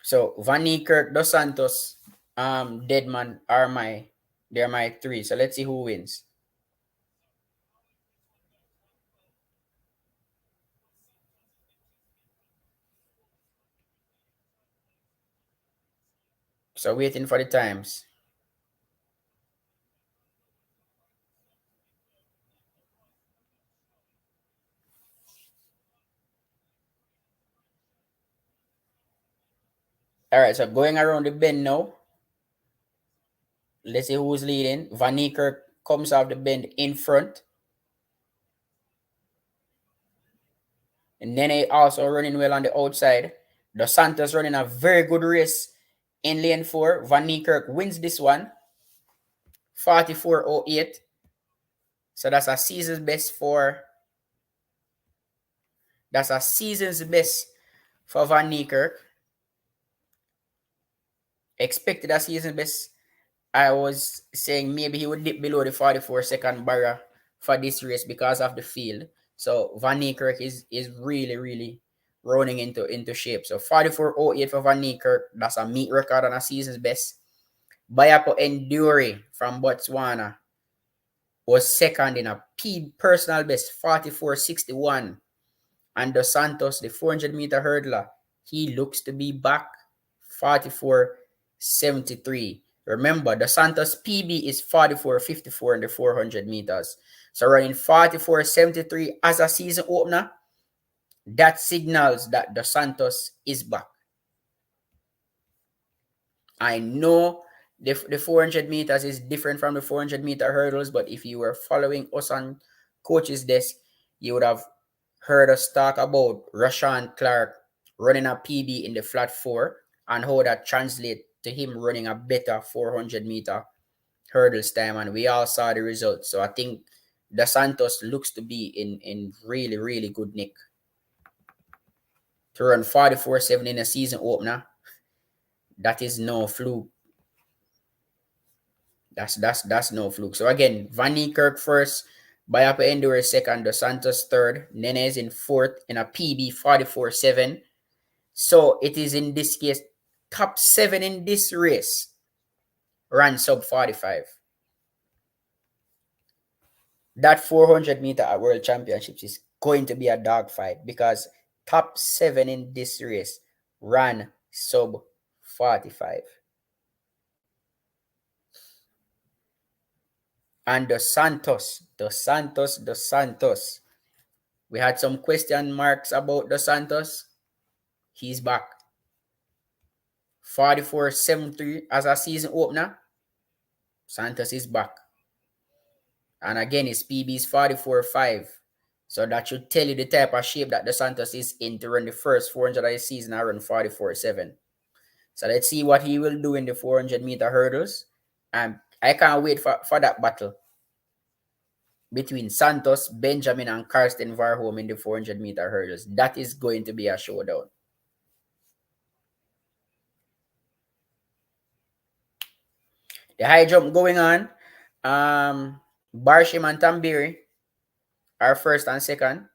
S1: So Van Niekerk, Dos Santos, Deadman they're my 3. So let's see who wins. So waiting for the times. All right, so going around the bend now. Let's see who's leading. Van Niekerk comes off the bend in front. And Nene also running well on the outside. Dos Santos running a very good race in lane 4. Van Niekerk wins this one. 44.08. So that's a season's best for Van Niekerk. Expected a season best. I was saying maybe he would dip below the 44-second barrier for this race because of the field. So Van Niekerk is really, really running into shape. So 44.08 for Van Niekerk. That's a meet record and a season's best. Bayapo Enduri from Botswana was second in a personal best, 44.61. And Dos Santos, the 400-meter hurdler, he looks to be back, 44.73. Remember, Dos Santos PB is 44.54 in the 400 meters. So running 44.73 as a season opener, that signals that Dos Santos is back. I know the 400 meters is different from the 400-meter hurdles, but if you were following us on Coach's Desk, you would have heard us talk about Rashawn Clark running a PB in the flat 4 and how that translates to him running a better 400-meter hurdles time, and we all saw the results. So I think Dos Santos looks to be in really, really good nick. To run 44.7 in a season opener, that is no fluke. That's no fluke. So again, Van Niekerk first, Bayapa Endure second, Dos Santos third, Nenez in fourth in a PB 44.7. So it is in this case top 7 in this race ran sub 45. That 400-meter at World Championships is going to be a dogfight because top 7 in this race ran sub 45. And Dos Santos. We had some question marks about Dos Santos. He's back. 44.73 as a season opener. Santos is back. And again, his PB is 44.5. So that should tell you the type of shape that Dos Santos is in to run the first 400 of the season. I run 44.7. So let's see what he will do in the 400-meter hurdles. And I can't wait for that battle between Santos, Benjamin, and Karsten Warholm in the 400-meter hurdles. That is going to be a showdown. The high jump going on. Barshim and Tambiri are first and second.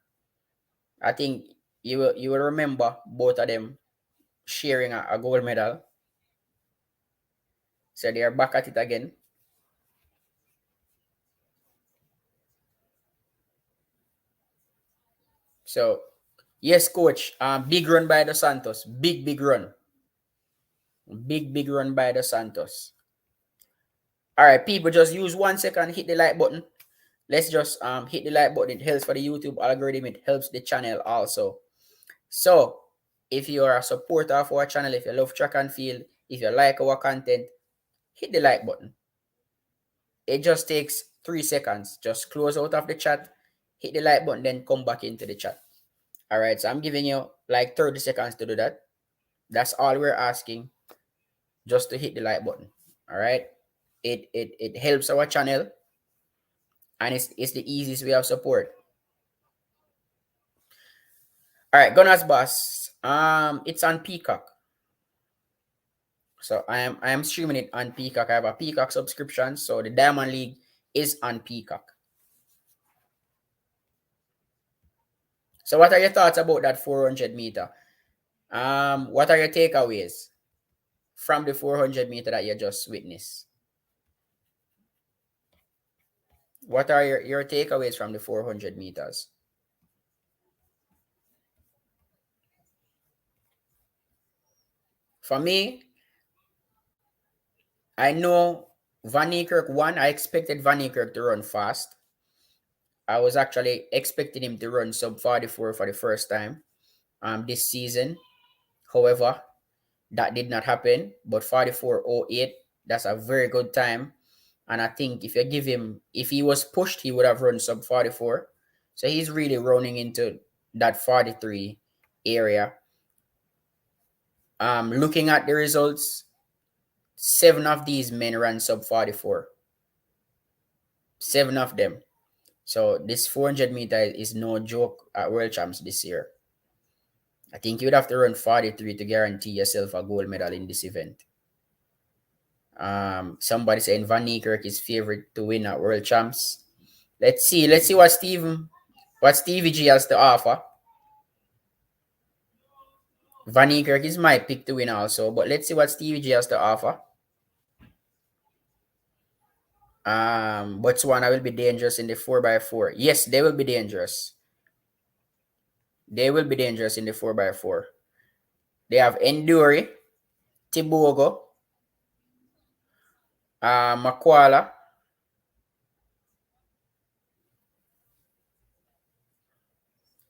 S1: I think you will remember both of them sharing a gold medal. So they are back at it again. So yes, coach. Big run by Dos Santos. Big run. Big run by Dos Santos. All right, people, just use 1 second, hit the like button. Let's just hit the like button. It helps for the YouTube algorithm. It helps the channel also. So if you are a supporter of our channel, if you love track and field, if you like our content, hit the like button. It just takes 3 seconds. Just close out of the chat, hit the like button, then come back into the chat. All right, so I'm giving you like 30 seconds to do that. That's all we're asking, just to hit the like button. All right, it helps our channel, and it's the easiest way of support. All right, Gunners Boss. It's on Peacock. So I am streaming it on Peacock. I have a Peacock subscription, so the Diamond League is on Peacock. So what are your thoughts about that 400-meter? What are your takeaways from the 400-meter that you just witnessed? What are your takeaways from the 400 meters? For me, I know Van Niekerk won. I expected Van Niekerk to run fast. I was actually expecting him to run sub 44 for the first time this season. However, that did not happen. But 44.08, that's a very good time. And I think if you give him, if he was pushed, he would have run sub 44. So he's really running into that 43 area. Looking at the results, 7 of these men ran sub 44. 7 of them. So this 400 meter is no joke at World Champs this year. I think you'd have to run 43 to guarantee yourself a gold medal in this event. Somebody saying Van Niekerk is favorite to win at World Champs. Let's see what Stevie G has to offer. Van Niekerk is my pick to win also, but let's see what Stevie G has to offer. Botswana will be dangerous in the 4x4. Yes, they will be dangerous. They will be dangerous in the 4x4. They have Enduri, Tibogo, Makwala,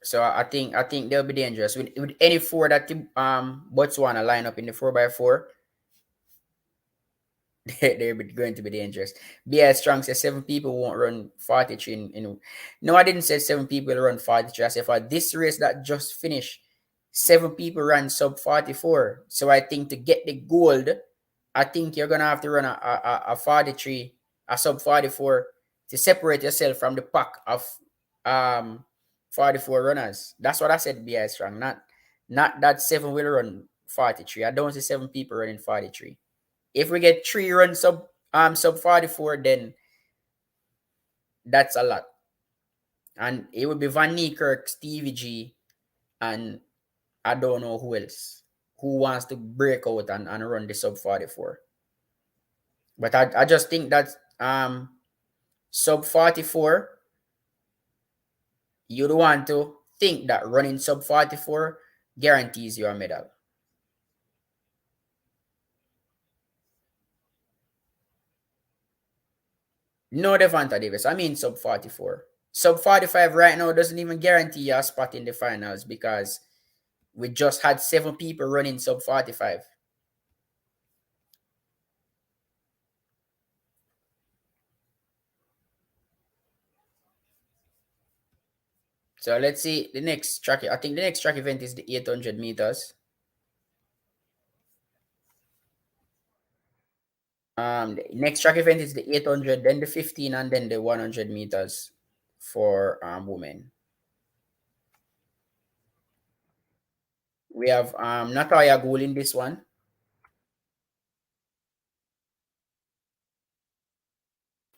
S1: so I think they'll be dangerous with any 4 that Botswana line up in the 4x4. They're going to be dangerous. BI Strong says 7 people won't run 43 in. No, I didn't say 7 people will run 43. I said for this race that just finished, 7 people ran sub 44. So I think to get the gold I think you're gonna have to run a 43, a sub 44 to separate yourself from the pack of um 44 runners. That's what I said. Be strong, not that seven will run 43. I don't see seven people running 43. If we get three runs sub 44, then that's a lot. And it would be Van Niekerk, Stevie G, and I don't know who else who wants to break out and run the sub 44. But I just think that sub 44, you'd want to think that running sub 44 guarantees you a medal. No Devonta Davis. I mean sub 44. Sub 45 right now doesn't even guarantee you a spot in the finals because we just had seven people running sub 45. So let's see the next track. I think the next track event is the 800 meters. The next track event is the 800, then the 15, and then the 100 meters for women. We have Natalia Gould in this one.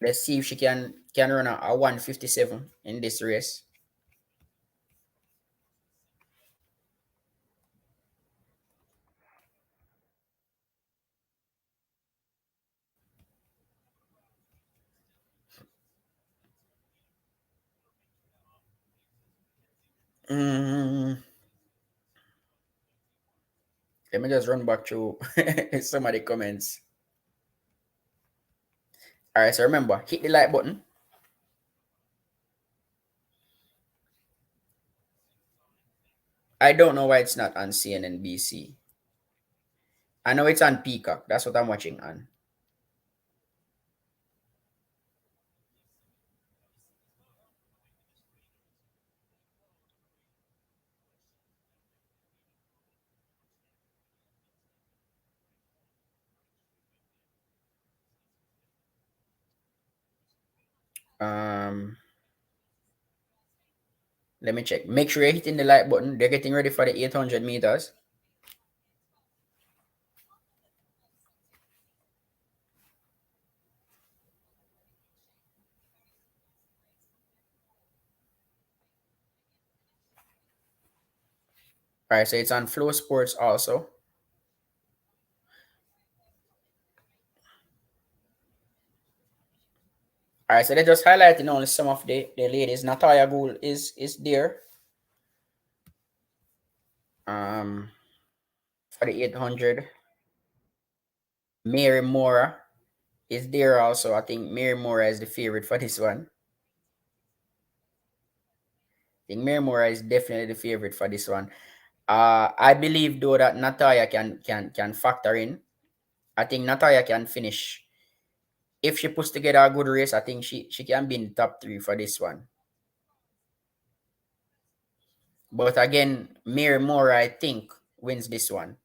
S1: Let's see if she can run a 157 in this race. Mm, let me just run back through some of the comments. All right, so remember, hit the like button. I don't know why it's not on CNNBC. I know it's on Peacock. That's what I'm watching on. Um, Let me check. Make sure you're hitting the like button. They're getting ready for the 800 meters. All right, so it's on Flow Sports also. All right, so they're just highlighting only some of the ladies. Natalia Gould is there. For the 800. Mary Mora is there also. I think Mary Mora is the favorite for this one. I think Mary Mora is definitely the favorite for this one. I believe though that Natalia can factor in. I think Natalia can finish. If she puts together a good race, I think she can be in the top three for this one. But again, Mary Mora, I think, wins this one.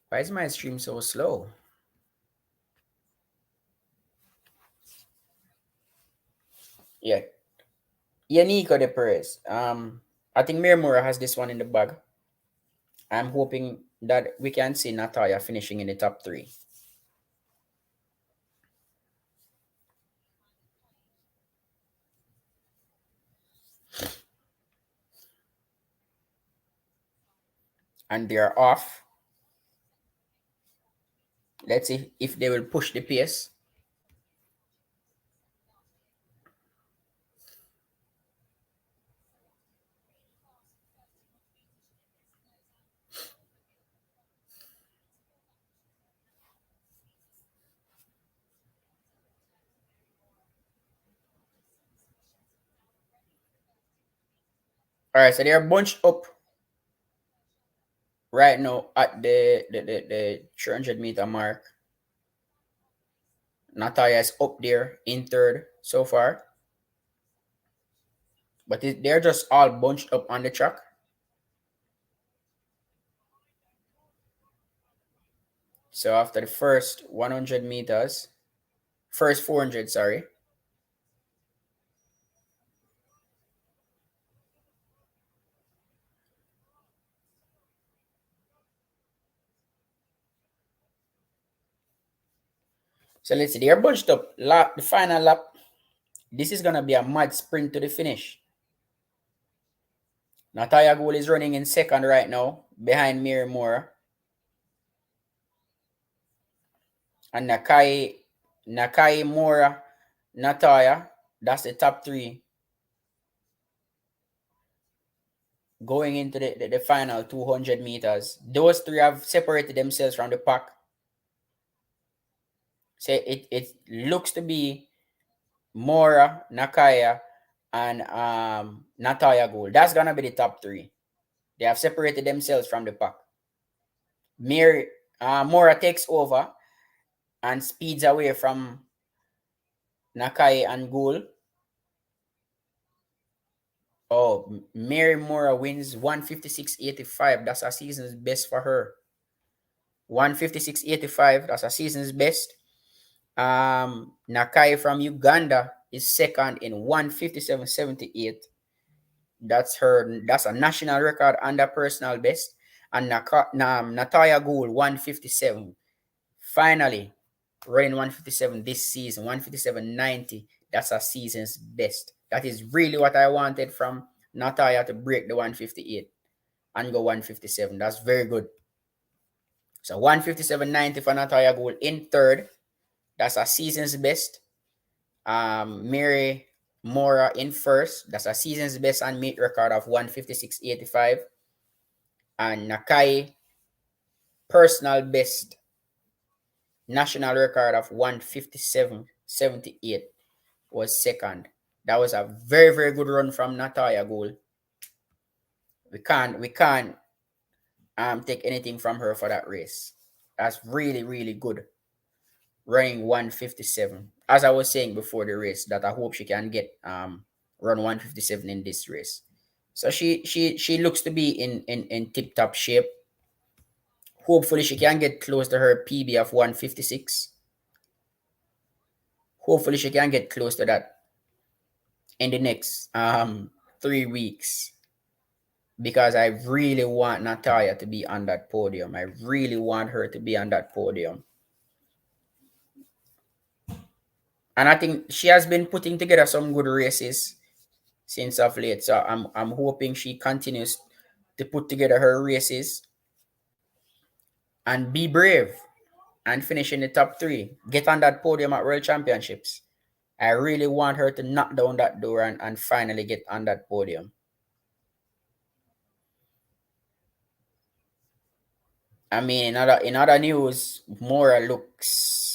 S1: Why is my stream so slow? Yeah. Yannico de Perez. I think Mary Mora has this one in the bag. I'm hoping that we can see Natalia finishing in the top three. And they're off. Let's see if they will push the pace. All right, so they're bunched up right now at the 300-meter mark. Natalia is up there in third so far. but they're just all bunched up on the track. So after the first 100 meters, first 400, sorry. So let's see, they're bunched up. The final lap, this is going to be a mad sprint to the finish. Natalia Gould is running in second right now, behind Mary Moore. And Nakai Mora, Natalia, that's the top three going into the final 200 meters. Those three have separated themselves from the pack. So it looks to be Mora, Nakaya, and Natalia Gould. That's gonna be the top three. They have separated themselves from the pack. Mora takes over and speeds away from Nakai and Gould. Oh, Mary Mora wins 156.85. That's a season's best for her. 156.85. That's a season's best. Nakai from Uganda is second in 157.78. That's a national record and a personal best. And Natalia Gould 157. Finally, running 157 this season, 157.90. That's a season's best. That is really what I wanted from Natalia, to break the 158 and go 157. That's very good. So 157.90 for Natalia Gould in third. That's a season's best. Mary Mora in first. That's a season's best and meet record of 156.85. And Nakai, personal best, national record of 157.78, was second. That was a very, very good run from Natalia Gould. We can't take anything from her for that race. That's really, really good. Running 157. As I was saying before the race, that I hope she can get run 157 in this race. So she looks to be in tip top shape. Hopefully she can get close to her PB of 156. Hopefully she can get close to that in the next 3 weeks. Because I really want Natalia to be on that podium. I really want her to be on that podium. And I think she has been putting together some good races since of late. So I'm hoping she continues to put together her races and be brave and finish in the top three. Get on that podium at World Championships. I really want her to knock down that door and finally get on that podium. I mean, in other news, Mora looks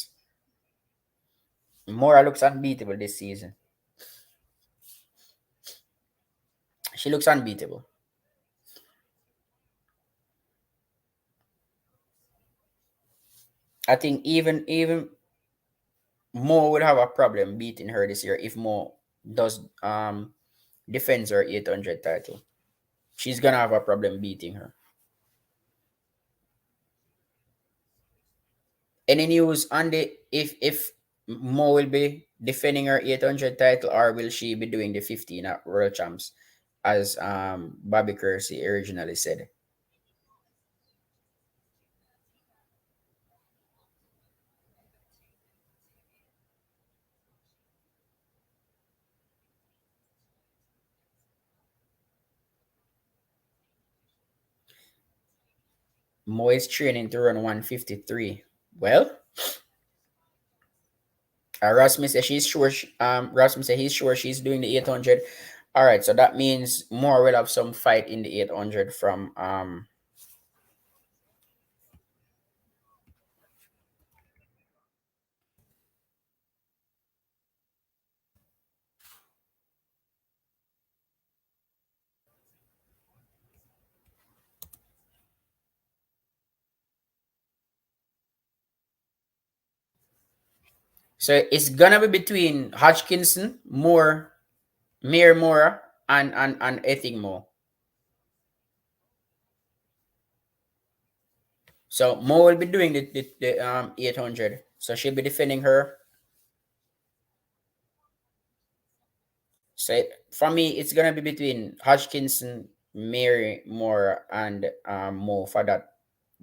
S1: unbeatable this season. She looks unbeatable. I think even Mo would have a problem beating her this year if Mo does defends her 800 title. She's gonna have a problem beating her. Any news on the if Mo will be defending her 800 title, or will she be doing the 15 at World Champs, as Bobby Kersey originally said? Mo is training to run 153. Well, Rasmus says she's sure. Rasmus says he's sure she's doing the 800. All right, so that means Mo will have some fight in the 800 from So it's gonna be between Hodgkinson, Moore, Mayor Mora, and Mo. So Mo will be doing the 800. So she'll be defending her. So for me, it's gonna be between Hodgkinson, Mary Moore, and Mo for that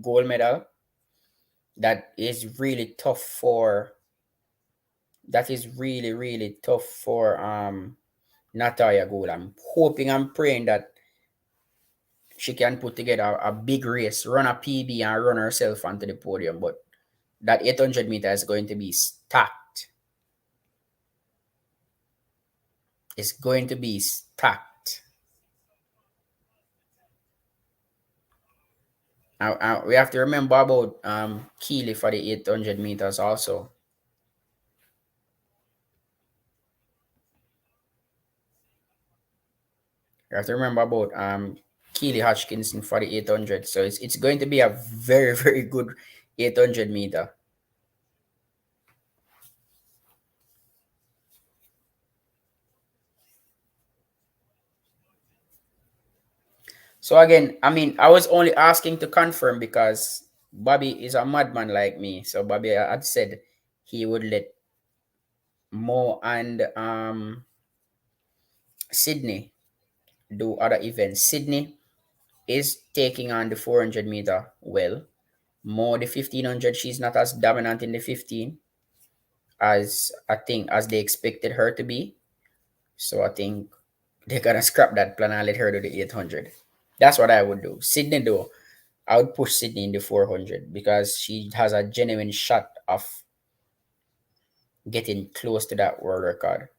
S1: gold medal. That is really tough for. That is really tough for Natalia Gould. I'm hoping and praying that she can put together a big race, run a PB, and run herself onto the podium. But that 800 meter is going to be stacked. It's going to be stacked. We have to remember about Keely for the 800 meters also. You have to remember about Keely Hodgkinson for the 800. So it's going to be a very good 800 meter. So again, I mean, I was only asking to confirm because Bobby is a madman like me. So Bobby had said he would let Mo and Sydney do other events. Sydney is taking on the 400 meter well. More the 1500, she's not as dominant in the 15 as I think as they expected her to be. So I think they're gonna scrap that plan and let her do the 800. That's what I would do. Sydney though, I would push Sydney in the 400 because she has a genuine shot of getting close to that world record.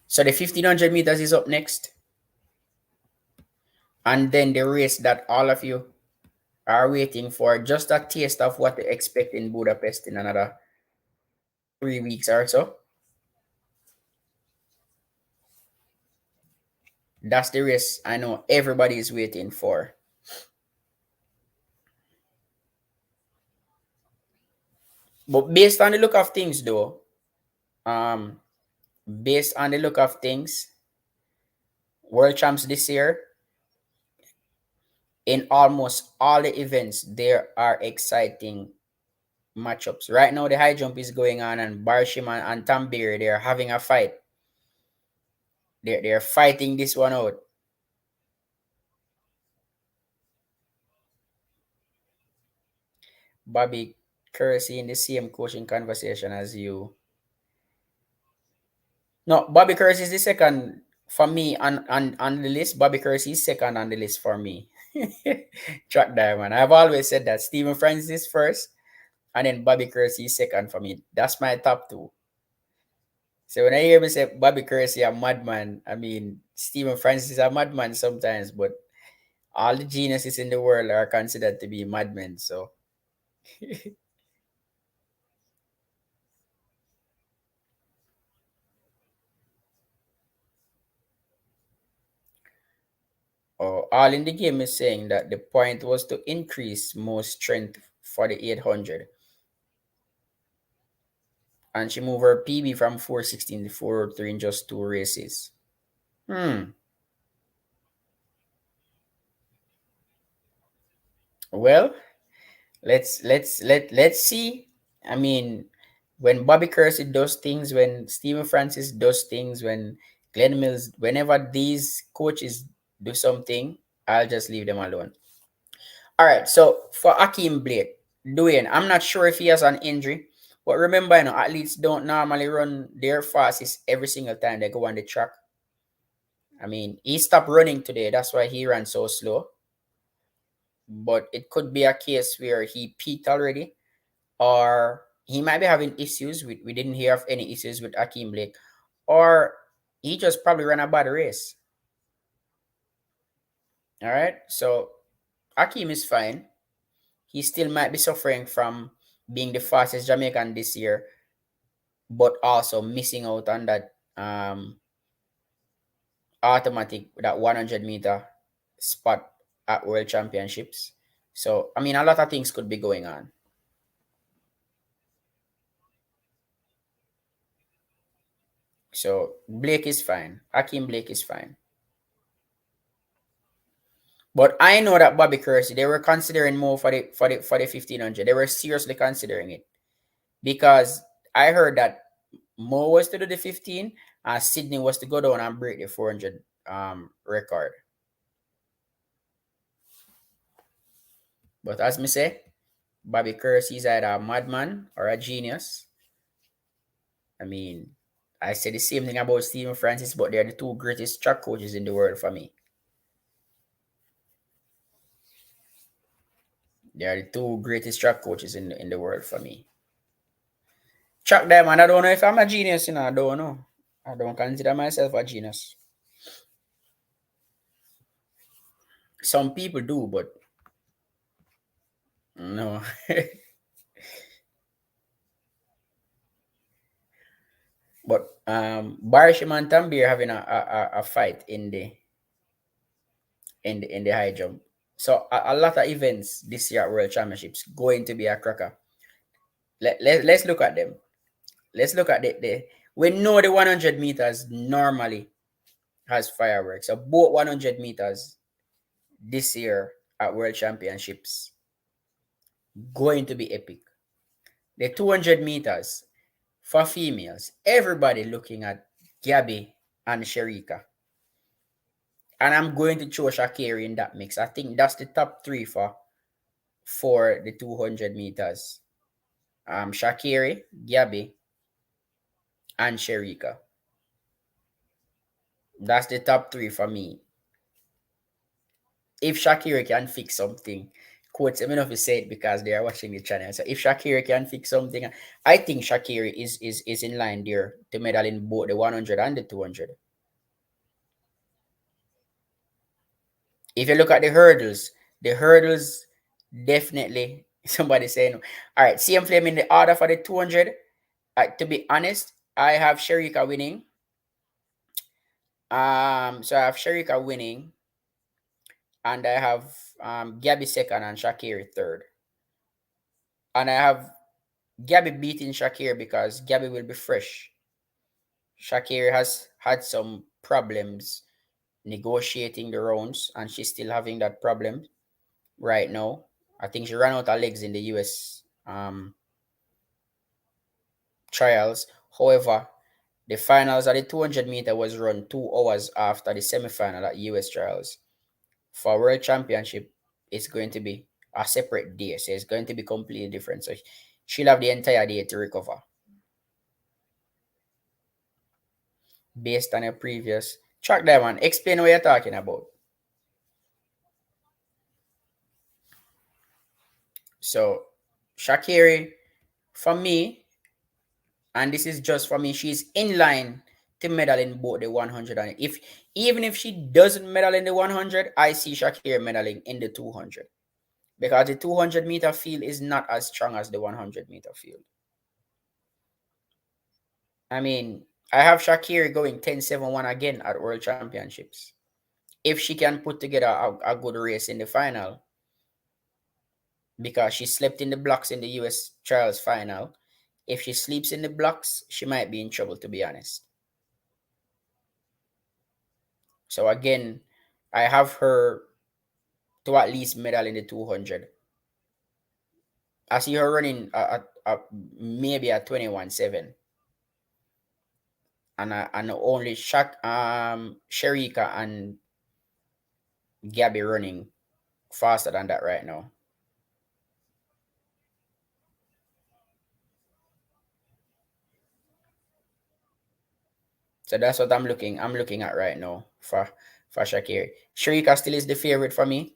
S1: So the 1500 meters is up next. And then the race that all of you are waiting for, just a taste of what to expect in Budapest in another 3 weeks or so. That's the race I know everybody is waiting for. But based on the look of things, though, um, based on the look of things, world champs this year, in almost all the events, there are exciting matchups. Right now, the high jump is going on, and Barshim and Tambiri, they're having a fight. They're fighting this one out. Bobby Kersey in the same coaching conversation as you. No, Bobby Kersey is the second for me on the list. Bobby Kersey is second on the list for me. Track diamond. I've always said that Stephen Francis is first, and then Bobby Kersey is second for me. That's my top two. So when I hear me say Bobby Kersey a madman, I mean Stephen Francis is a madman sometimes, but all the geniuses in the world are considered to be madmen. So all in the game is saying that the point was to increase more strength for the 800. And she moved her PB from 416 to 403 in just two races. Hmm. Well, let's see. I mean, when Bobby Kersey does things, when Stephen Francis does things, when Glenn Mills, whenever these coaches do something, I'll just leave them alone. All right. So for Akeem Blake, Dwayne, I'm not sure if he has an injury, but remember, athletes don't normally run their fastest every single time they go on the track. I mean, he stopped running today. That's why he ran so slow. But it could be a case where he peaked already, or he might be having issues. We didn't hear of any issues with Akeem Blake, or he just probably ran a bad race. All right. So Akeem is fine. He still might be suffering from being the fastest Jamaican this year, but also missing out on that automatic, that 100-meter spot at World Championships. So I mean, a lot of things could be going on. So Blake is fine. Hakeem Blake is fine. But I know that Bobby Kersey, they were considering more for the 1500. They were seriously considering it because I heard that Mo was to do the 15 and Sydney was to go down and break the 400 record. But as me say, Bobby Kersey is either a madman or a genius. I mean, I say the same thing about Stephen Francis, but they're the two greatest track coaches in the world for me. They are the two greatest track coaches in the world for me. Chuck Diamond, I don't know if I'm a genius, you know. I don't know. I don't consider myself a genius. Some people do, but no. But Barishim and Tambi are having a fight in the high jump. So a lot of events this year at World Championships going to be a cracker. Let's look at them. Let's look at the we know the 100 meters normally has fireworks. So both 100 meters this year at World Championships going to be epic. The 200 meters for females, everybody looking at Gabby and Shericka. And I'm going to throw Sha'Carri in that mix. I think that's the top three for the 200 meters. Sha'Carri, Gabby, and Shericka. That's the top three for me. If Sha'Carri can fix something, quotes, I mean, if you say it because they are watching the channel. So if Sha'Carri can fix something, I think Sha'Carri is in line there to medal in both the 100 and the 200. If you look at the hurdles definitely somebody saying, all right, CM Flame in the order for the 200. To be honest, I have Shericka winning. So I have Shericka winning, and I have Gabby second and Sha'Carri third. And I have Gabby beating Sha'Carri because Gabby will be fresh. Sha'Carri has had some problems negotiating the rounds, and she's still having that problem right now. I think she ran out of legs in the US trials. However, the finals of the 200 meter was run 2 hours after the semi-final at US trials. For World Championship, it's going to be a separate day, so it's going to be completely different. So she'll have the entire day to recover based on her previous track. Diamond, explain what you're talking about. So Sha'Carri, for me, and this is just for me, she's in line to medal in both the 100 and even if she doesn't medal in the 100, I see Sha'Carri medaling in the 200 because the 200 meter field is not as strong as the 100 meter field. I mean, I have Sha'Carri going 10-7-1 again at World Championships. If she can put together a good race in the final, because she slept in the blocks in the US trials final. If she sleeps in the blocks, she might be in trouble, to be honest. So again, I have her to at least medal in the 200. I see her running maybe at 21-7. And only Shericka and Gabby running faster than that right now. So that's what I'm looking at right now for Sha'Carri. Shericka still is the favorite for me.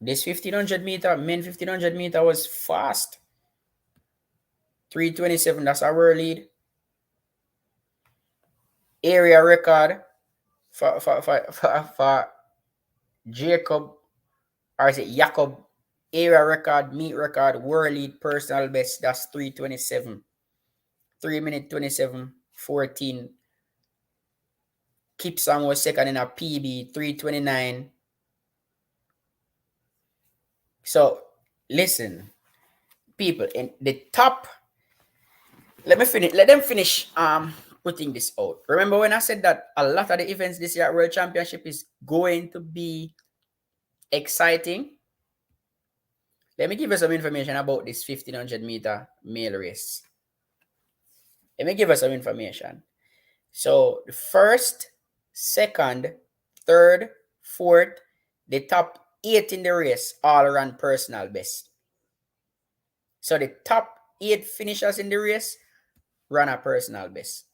S1: This 1500 meter, men 1500 meter was fast. 3:27, that's our lead. Area record for Jacob, or is it Jacob? Area record, meet record, world lead, personal best, that's 3:27. 3 minute 27:14. Kipsang was second in a PB, 3:29. So, listen, people in the top. Let me finish. Let them finish putting this out. Remember when I said that a lot of the events this year at World Championship is going to be exciting? Let me give you some information about this 1500-meter male race. Let me give you some information. So the first, second, third, fourth, the top 8 in the race all ran personal best. So the top 8 finishers in the race ran a personal best.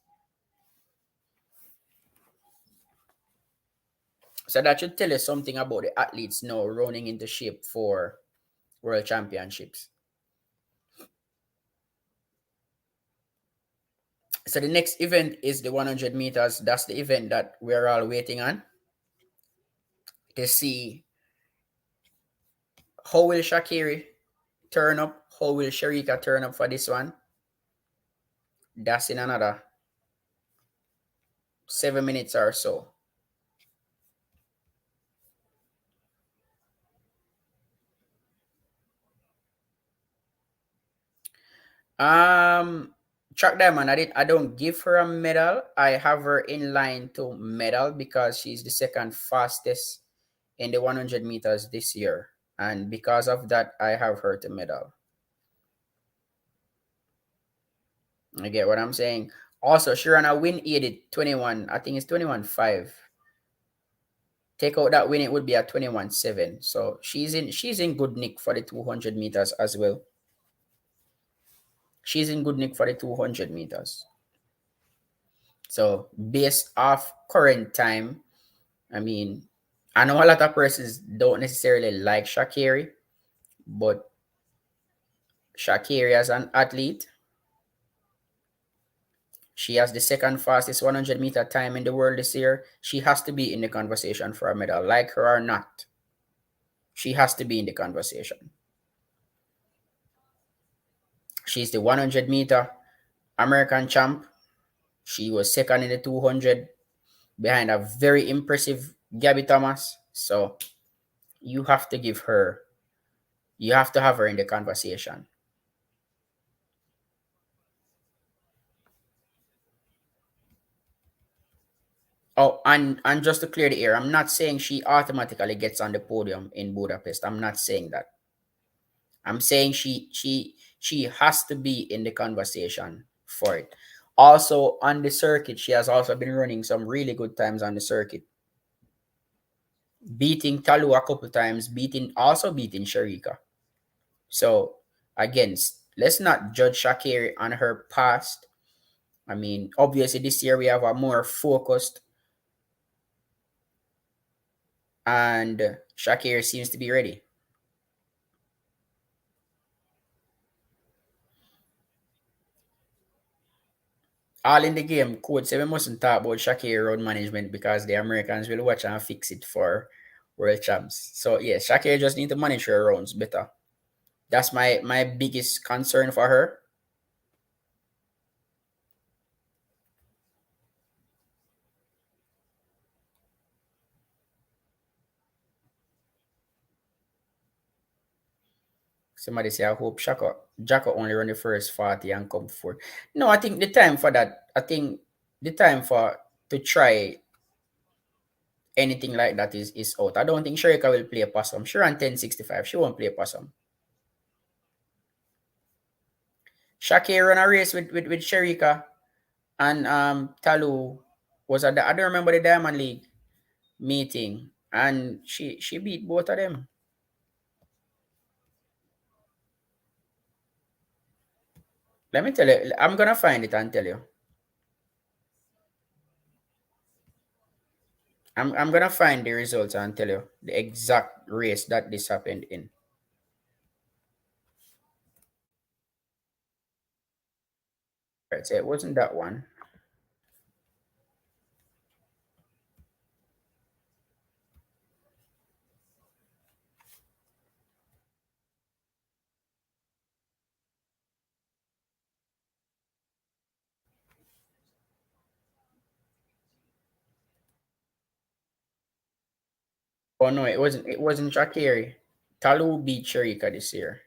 S1: So that should tell you something about the athletes now running into shape for World Championships. So the next event is the 100 meters. That's the event that we're all waiting on to see how will Shakiri turn up, how will Shericka turn up for this one. That's in another 7 minutes or so. Track diamond, I don't give her a medal. I have her in line to medal because she's the second fastest in the 100 meters this year, and because of that I have her to medal. I get what I'm saying. Also, she ran a win 21, I think it's 21.5. Take out that win, it would be at 21.7. So she's in good nick for the 200 meters as well. She's in good nick for the 200 meters. So based off current time, I mean, I know a lot of persons don't necessarily like Shakiri, but Shakiri as an athlete, she has the second fastest 100-meter time in the world this year. She has to be in the conversation for a medal, like her or not. She has to be in the conversation. She's the 100-meter American champ. She was second in the 200 behind a very impressive Gabby Thomas. So you have to give her, you have to have her in the conversation. Oh, and just to clear the air, I'm not saying she automatically gets on the podium in Budapest. I'm not saying that. I'm saying she has to be in the conversation for it. Also on the circuit, she has also been running some really good times on the circuit. Beating Talu a couple times, beating Shericka. So again, let's not judge Shakiri on her past. I mean, obviously this year we have a more focused, and Shakiri seems to be ready. All in the game, coach said we mustn't talk about Shakiri road management because the Americans will watch and fix it for world champs. So yeah, Shakiri just need to manage her rounds better. That's my biggest concern for her. Somebody say I hope Jacko only run the first 40 and come fourth. No, I think the time for that, I think the time for to try anything like that is out. I don't think Shericka will play a possum. She ran 10.65. She won't play a possum. Shakir run a race with Shericka and Talu was at the, I don't remember the Diamond League meeting, and she beat both of them. Let me tell you, I'm gonna find it and tell you. I'm gonna find the results and tell you the exact race that this happened in. Right, so it wasn't that one. Oh no, it wasn't. It wasn't Shakiri. Talu beat Shericka this year.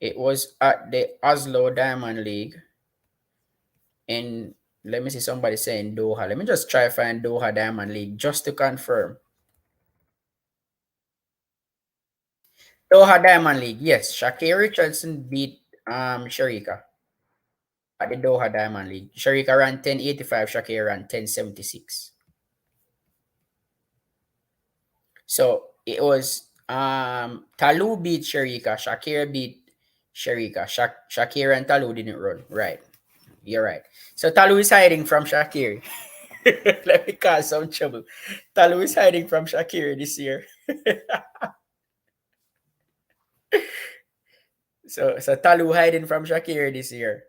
S1: It was at the Oslo Diamond League in, let me see somebody saying Doha. Let me just try find Doha Diamond League just to confirm. Doha Diamond League, yes. Shakira Richardson beat Shericka at the Doha Diamond League. Shericka ran 10.85, Shakira ran 10.76. So it was Talu beat Shericka, Shakira beat Shericka. Shakira and Talu didn't run. Right. You're right. So Talu is hiding from Shakira. Let me cause some trouble. Talu is hiding from Shakira this year. So Talu hiding from Shakira this year.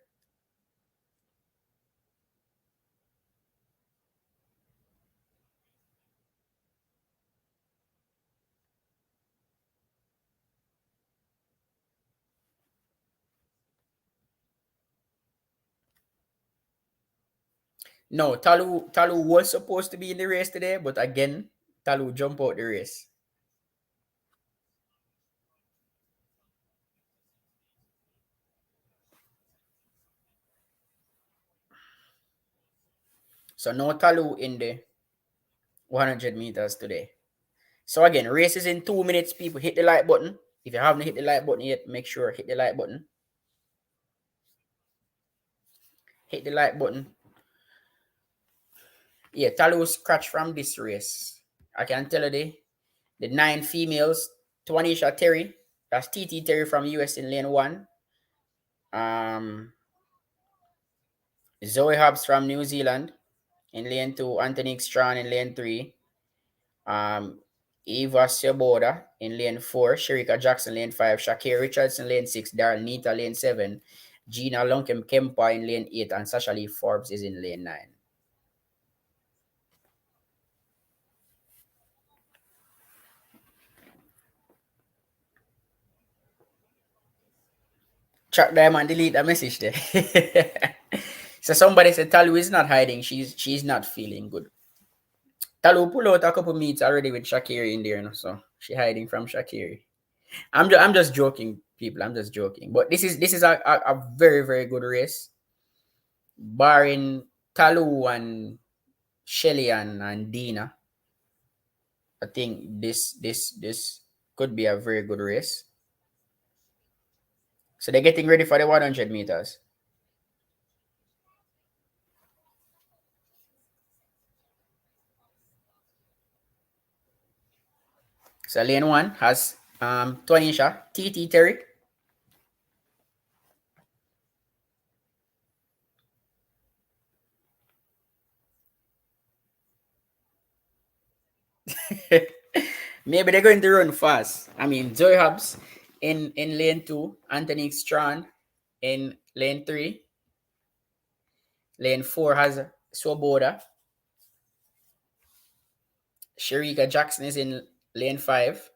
S1: No, Talu was supposed to be in the race today, but again, Talu jumped out the race. So no Talu in the 100 meters today. So again, race is in 2 minutes. People, hit the like button. If you haven't hit the like button yet, make sure hit the like button. Hit the like button. Yeah, Talu scratched from this race. I can tell you the 9 females. Twanisha Terry, that's TT Terry from US in lane 1. Zoe Hobbs from New Zealand in lane 2. Anthony Strawn in lane 3. Eva Seboda in lane 4. Shericka Jackson lane 5. Shakira Richardson lane 6. Daryl Nita lane 7. Gina Lonkem Kempa in lane 8. And Sasha Lee Forbes is in lane 9. Track Diamond, delete that message there. So somebody said Talu is not hiding. She's not feeling good. Talu pull out a couple meets already with Shakiri in there, so she hiding from Shakiri. I'm just joking, people. I'm just joking. But this is a very very good race, barring Talu and Shelly and Dina. I think this could be a very good race. So they're getting ready for the 100 meters. So lane 1 has Twanisha, TT Terry. Maybe they're going to run fast. I mean, Zoe Hobbs in lane 2, Anthony Strawn in lane 3. Lane 4 has Swoboda. Shericka Jackson is in lane 5.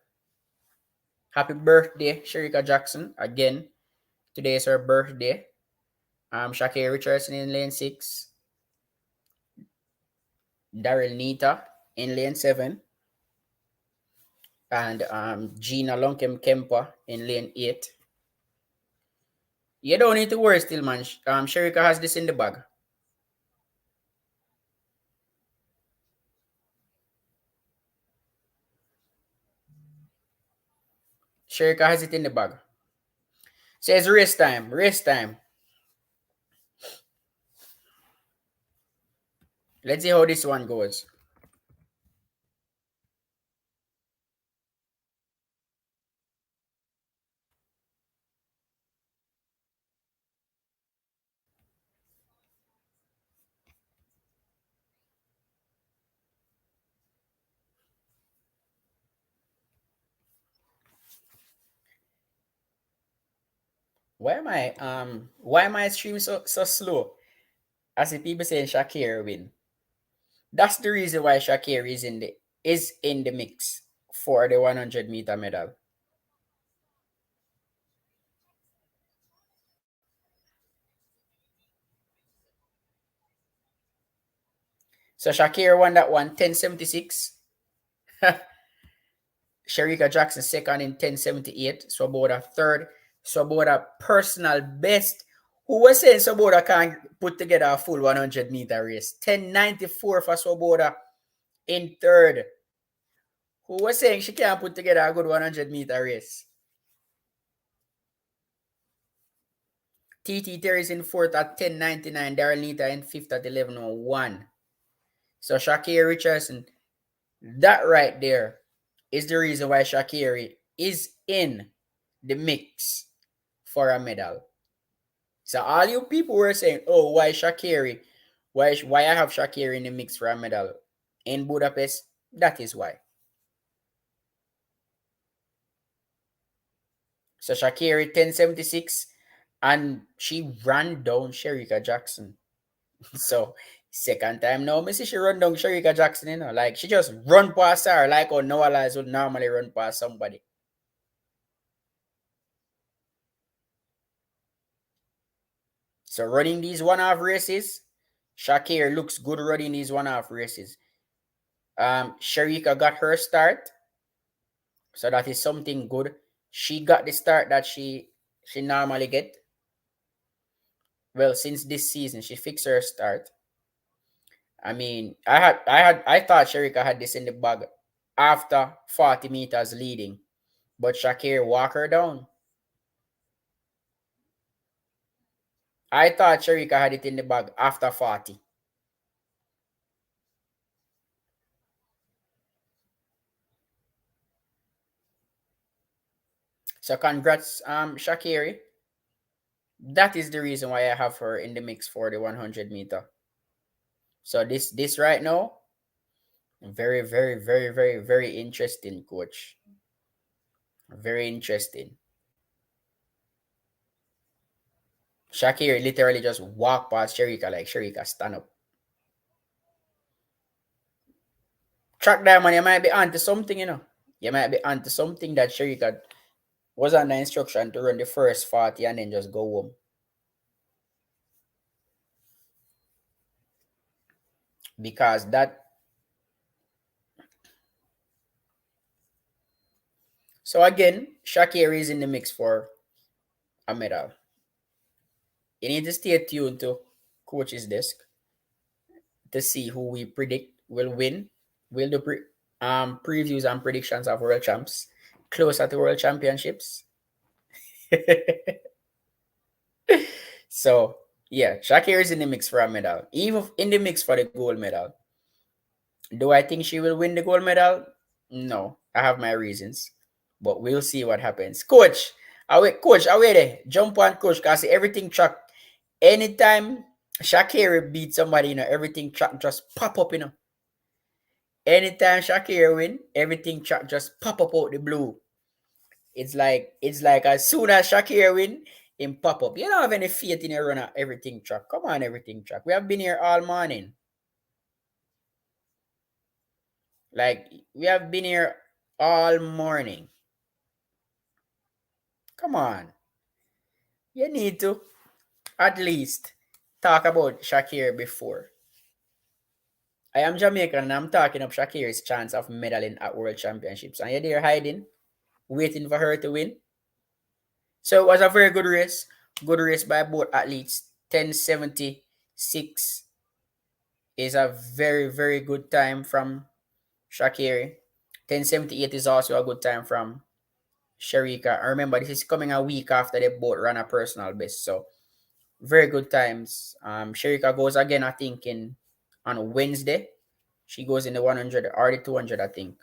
S1: Happy birthday, Shericka Jackson. Again, today is her birthday. Shakira Richardson in lane 6. Daryl Nita in lane 7. And Gina Lonkem Kempa in lane 8. You don't need to worry still, man. Shericka has this in the bag. Shericka has it in the bag. Says race time, race time. Let's see how this one goes. Why am I stream so slow? I see people saying Shakira win. That's the reason why Shakira is in the mix for the 100-meter medal. So Shakira won that one 10.76. Shericka Jackson second in 10.78. Swoboda third. Swoboda personal best. Who was saying Swoboda can't put together a full 100-meter race? 10.94 for Swoboda in third. Who was saying she can't put together a good 100-meter race? TT Terry is in fourth at 10.99. Daryl Nita in fifth at 11.01. So Sha'Carri Richardson, that right there is the reason why Sha'Carri is in the mix for a medal. So all you people were saying, oh, why Sha'Carri? Why I have Sha'Carri in the mix for a medal in Budapest? That is why. So Sha'Carri 10.76, and she ran down Shericka Jackson. So second time now, me see she run down Shericka Jackson, you know, like she just run past her like how Noah Lyles would normally run past somebody. So running these one-half races, Sha'Carri looks good running these one-half races. Shericka got her start, so that is something good. She got the start that she normally get. Well, since this season, she fixed her start. I mean, I thought Shericka had this in the bag after 40 meters leading, but Sha'Carri walked her down. I thought Shericka had it in the bag after 40. So congrats, Sha'Carri. That is the reason why I have her in the mix for the 100-meter. So this right now, very, very, very, very, very interesting, coach. Very interesting. Sha'Carri literally just walked past Shericka like Shericka stand up. Track diamond, you might be onto something, you know. You might be onto something that Shericka was under instruction to run the first 40 and then just go home. Because that. So again, Sha'Carri is in the mix for a medal. You need to stay tuned to Coach's Desk to see who we predict will win. We'll do previews and predictions of world champs closer to world championships. So yeah, Sha'Carri is in the mix for a medal, even in the mix for the gold medal. Do I think she will win the gold medal? No, I have my reasons, but we'll see what happens. Coach, coach, away there. Jump on, coach, cause everything track. Anytime Sha'Carri beat somebody, you know, everything track just pop up, you know. Anytime Sha'Carri win, everything track just pop up out the blue. It's like as soon as Sha'Carri win, him pop up. You don't have any faith in your runner, everything track. Come on, everything track. We have been here all morning. Like, we have been here all morning. Come on. You need to at least talk about Sha'Carri before. I am Jamaican and I'm talking up Sha'Carri's chance of medaling at World Championships. And you're there hiding, waiting for her to win. So it was a very good race. Good race by both athletes. 10.76 is a very, very good time from Sha'Carri. 10.78 is also a good time from Shericka. And remember, this is coming a week after they both ran a personal best. So very good times. Shericka goes again, I think, on Wednesday. She goes in the 100 or the 200, I think.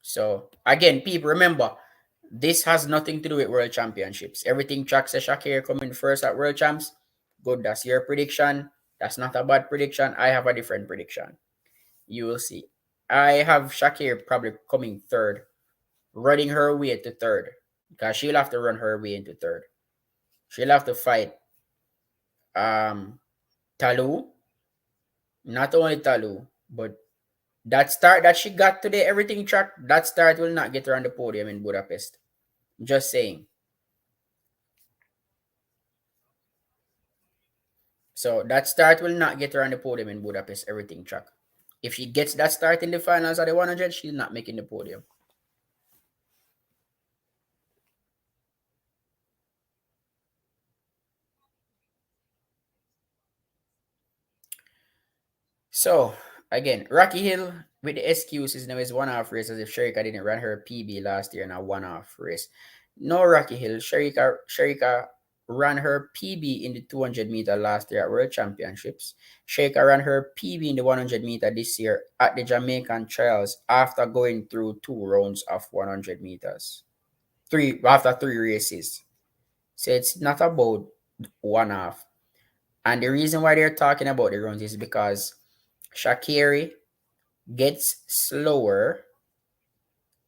S1: So again, people, remember, this has nothing to do with World Championships. Everything tracks a Sha'Carri coming first at World Champs. Good, that's your prediction. That's not a bad prediction. I have a different prediction. You will see. I have Sha'Carri probably coming third, running her way to third, because she'll have to run her way into third. She'll have to fight Talu. Not only Talu, but that start that she got today, everything track, that start will not get her on the podium in Budapest. Just saying. So that start will not get her on the podium in Budapest, everything track. If she gets that start in the finals of the 100, she's not making the podium. So again, Rocky Hill with the excuses now is one-off race as if Shericka didn't run her PB last year in a one-off race. No, Rocky Hill, Shericka ran her PB in the 200 meter last year at World Championships. Shericka ran her PB in the 100 meter this year at the Jamaican trials after going through 2 rounds of 100 meters. After 3 races. So it's not about one-off. And the reason why they're talking about the rounds is because Sha'Carri gets slower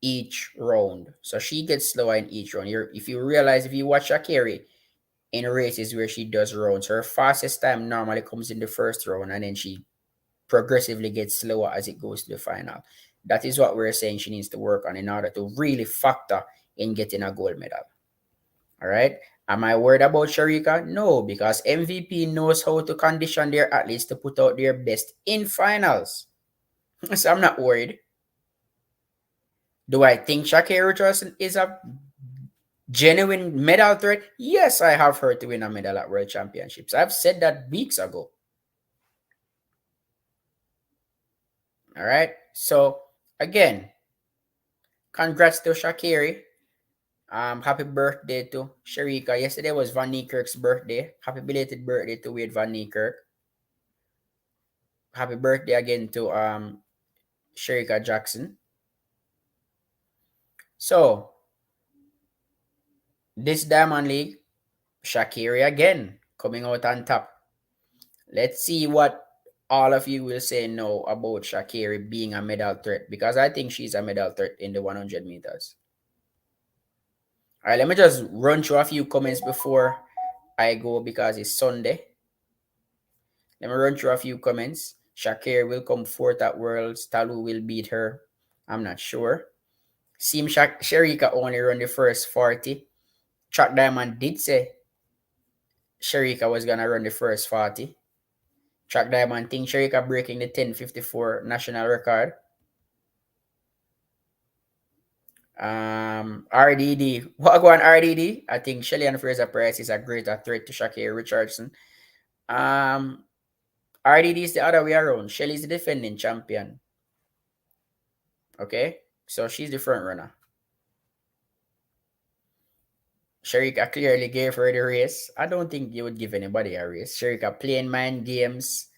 S1: each round. So she gets slower in each round. If you realize, if you watch Sha'Carri in races where she does rounds, her fastest time normally comes in the first round and then she progressively gets slower as it goes to the final. That is what we're saying she needs to work on in order to really factor in getting a gold medal. All right. Am I worried about Shericka? No, because MVP knows how to condition their athletes to put out their best in finals. So I'm not worried. Do I think Sha'Carri Richardson is a genuine medal threat? Yes, I have her to win a medal at World Championships. I've said that weeks ago. All right. So again, congrats to Sha'Carri. Happy birthday to Shericka. Yesterday was Van Niekerk's birthday. Happy belated birthday to Wade Van Niekerk. Happy birthday again to Shericka Jackson. So this Diamond League, Sha'Carri again coming out on top. Let's see what all of you will say now about Sha'Carri being a medal threat, because I think she's a medal threat in the 100 meters. All right, let me just run through a few comments before I go because it's Sunday. Let me run through a few comments. Sha'Carri will come fourth at Worlds. Talu will beat her. I'm not sure. Seems Shericka only run the first 40. Track Diamond did say Shericka was going to run the first 40. Track Diamond think Shericka breaking the 10:54 national record. RDD. What go on RDD? I think Shelly and Fraser Price is a greater threat to Sha'Carri Richardson. RDD is the other way around. Shelly is the defending champion. Okay? So she's the front runner. Shericka clearly gave her the race. I don't think you would give anybody a race. Shericka playing mind games.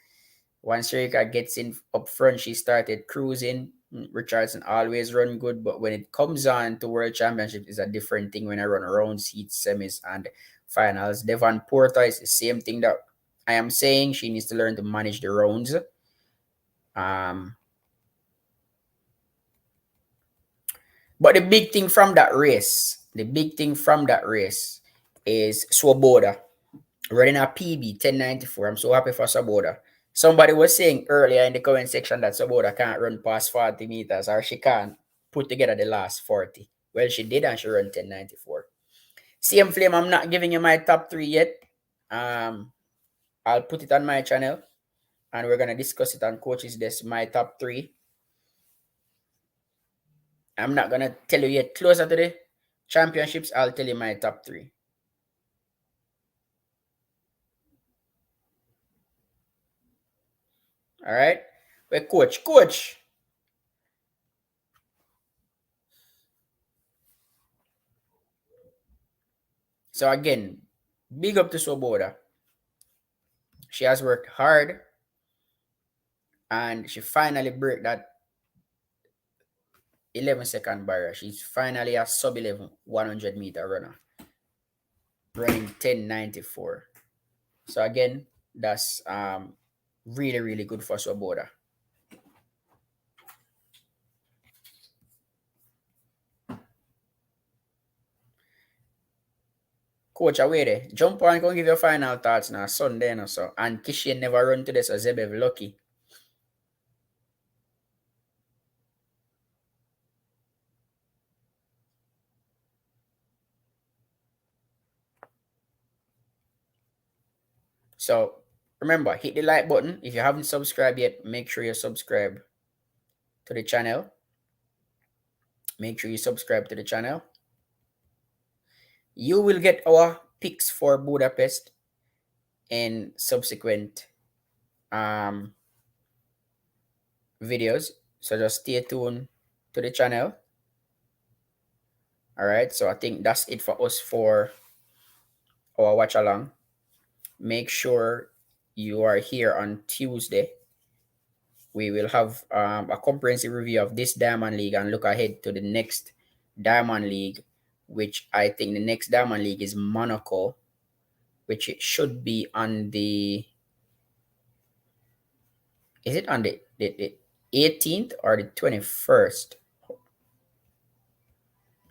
S1: Once Shericka gets in up front, she started cruising. Richardson always run good, but when it comes on to World Championship, it's a different thing when I run rounds, heats, semis, and finals. Devon Porter is the same thing that I am saying. She needs to learn to manage the rounds. But the big thing from that race, is Swoboda running a PB 1094. I'm so happy for Swoboda. Somebody was saying earlier in the comment section that Swoboda can't run past 40 meters or she can't put together the last 40. Well, she did and she ran 1094. CM Flame, I'm not giving you my top 3 yet. I'll put it on my channel and we're going to discuss it on Coach's Desk, my top 3. I'm not going to tell you yet. Closer to the championships, I'll tell you my top 3. All right. Well, coach. So again, big up to Swoboda. She has worked hard and she finally broke that 11-second barrier. She's finally a sub-11 100-meter runner, running 1094. So again, that's really, really good for Swoboda. Coach, away there. Jump on and go give your final thoughts now. Sunday and so. And Kushane never run to this, so Zebev lucky. So remember, hit the like button. If you haven't subscribed yet, make sure you subscribe to the channel. Make sure you subscribe to the channel. You will get our picks for Budapest and subsequent videos. So just stay tuned to the channel. All right. So I think that's it for us for our watch along. Make sure you are here on Tuesday. We will have a comprehensive review of this Diamond League and look ahead to the next Diamond League, which I think the next Diamond League is Monaco, which it should be on the, is it on the 18th or the 21st?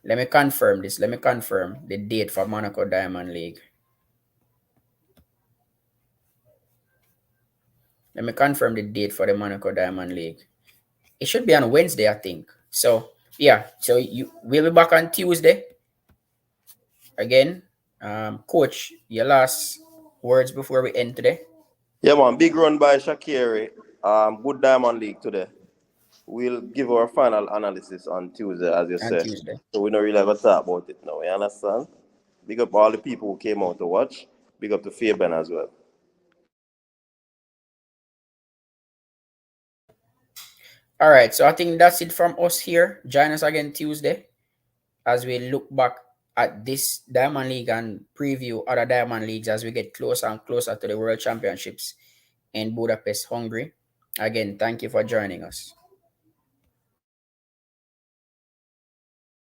S1: Let me confirm this. Let me confirm the date for Monaco Diamond League. Let me confirm the date for the Monaco Diamond League. It should be on Wednesday, I think. So yeah, so we'll be back on Tuesday again. Coach, your last words before we end today.
S2: Yeah, man. Big run by Shakiri. Good Diamond League today. We'll give our final analysis on Tuesday, as you
S1: On
S2: say.
S1: Tuesday.
S2: So we don't really have a talk about it now. You understand? Big up all the people who came out to watch. Big up to Fabian as well.
S1: All right, so I think that's it from us here. Join us again Tuesday as we look back at this Diamond League and preview other Diamond Leagues as we get closer and closer to the World Championships in Budapest, Hungary. Again, thank you for joining us.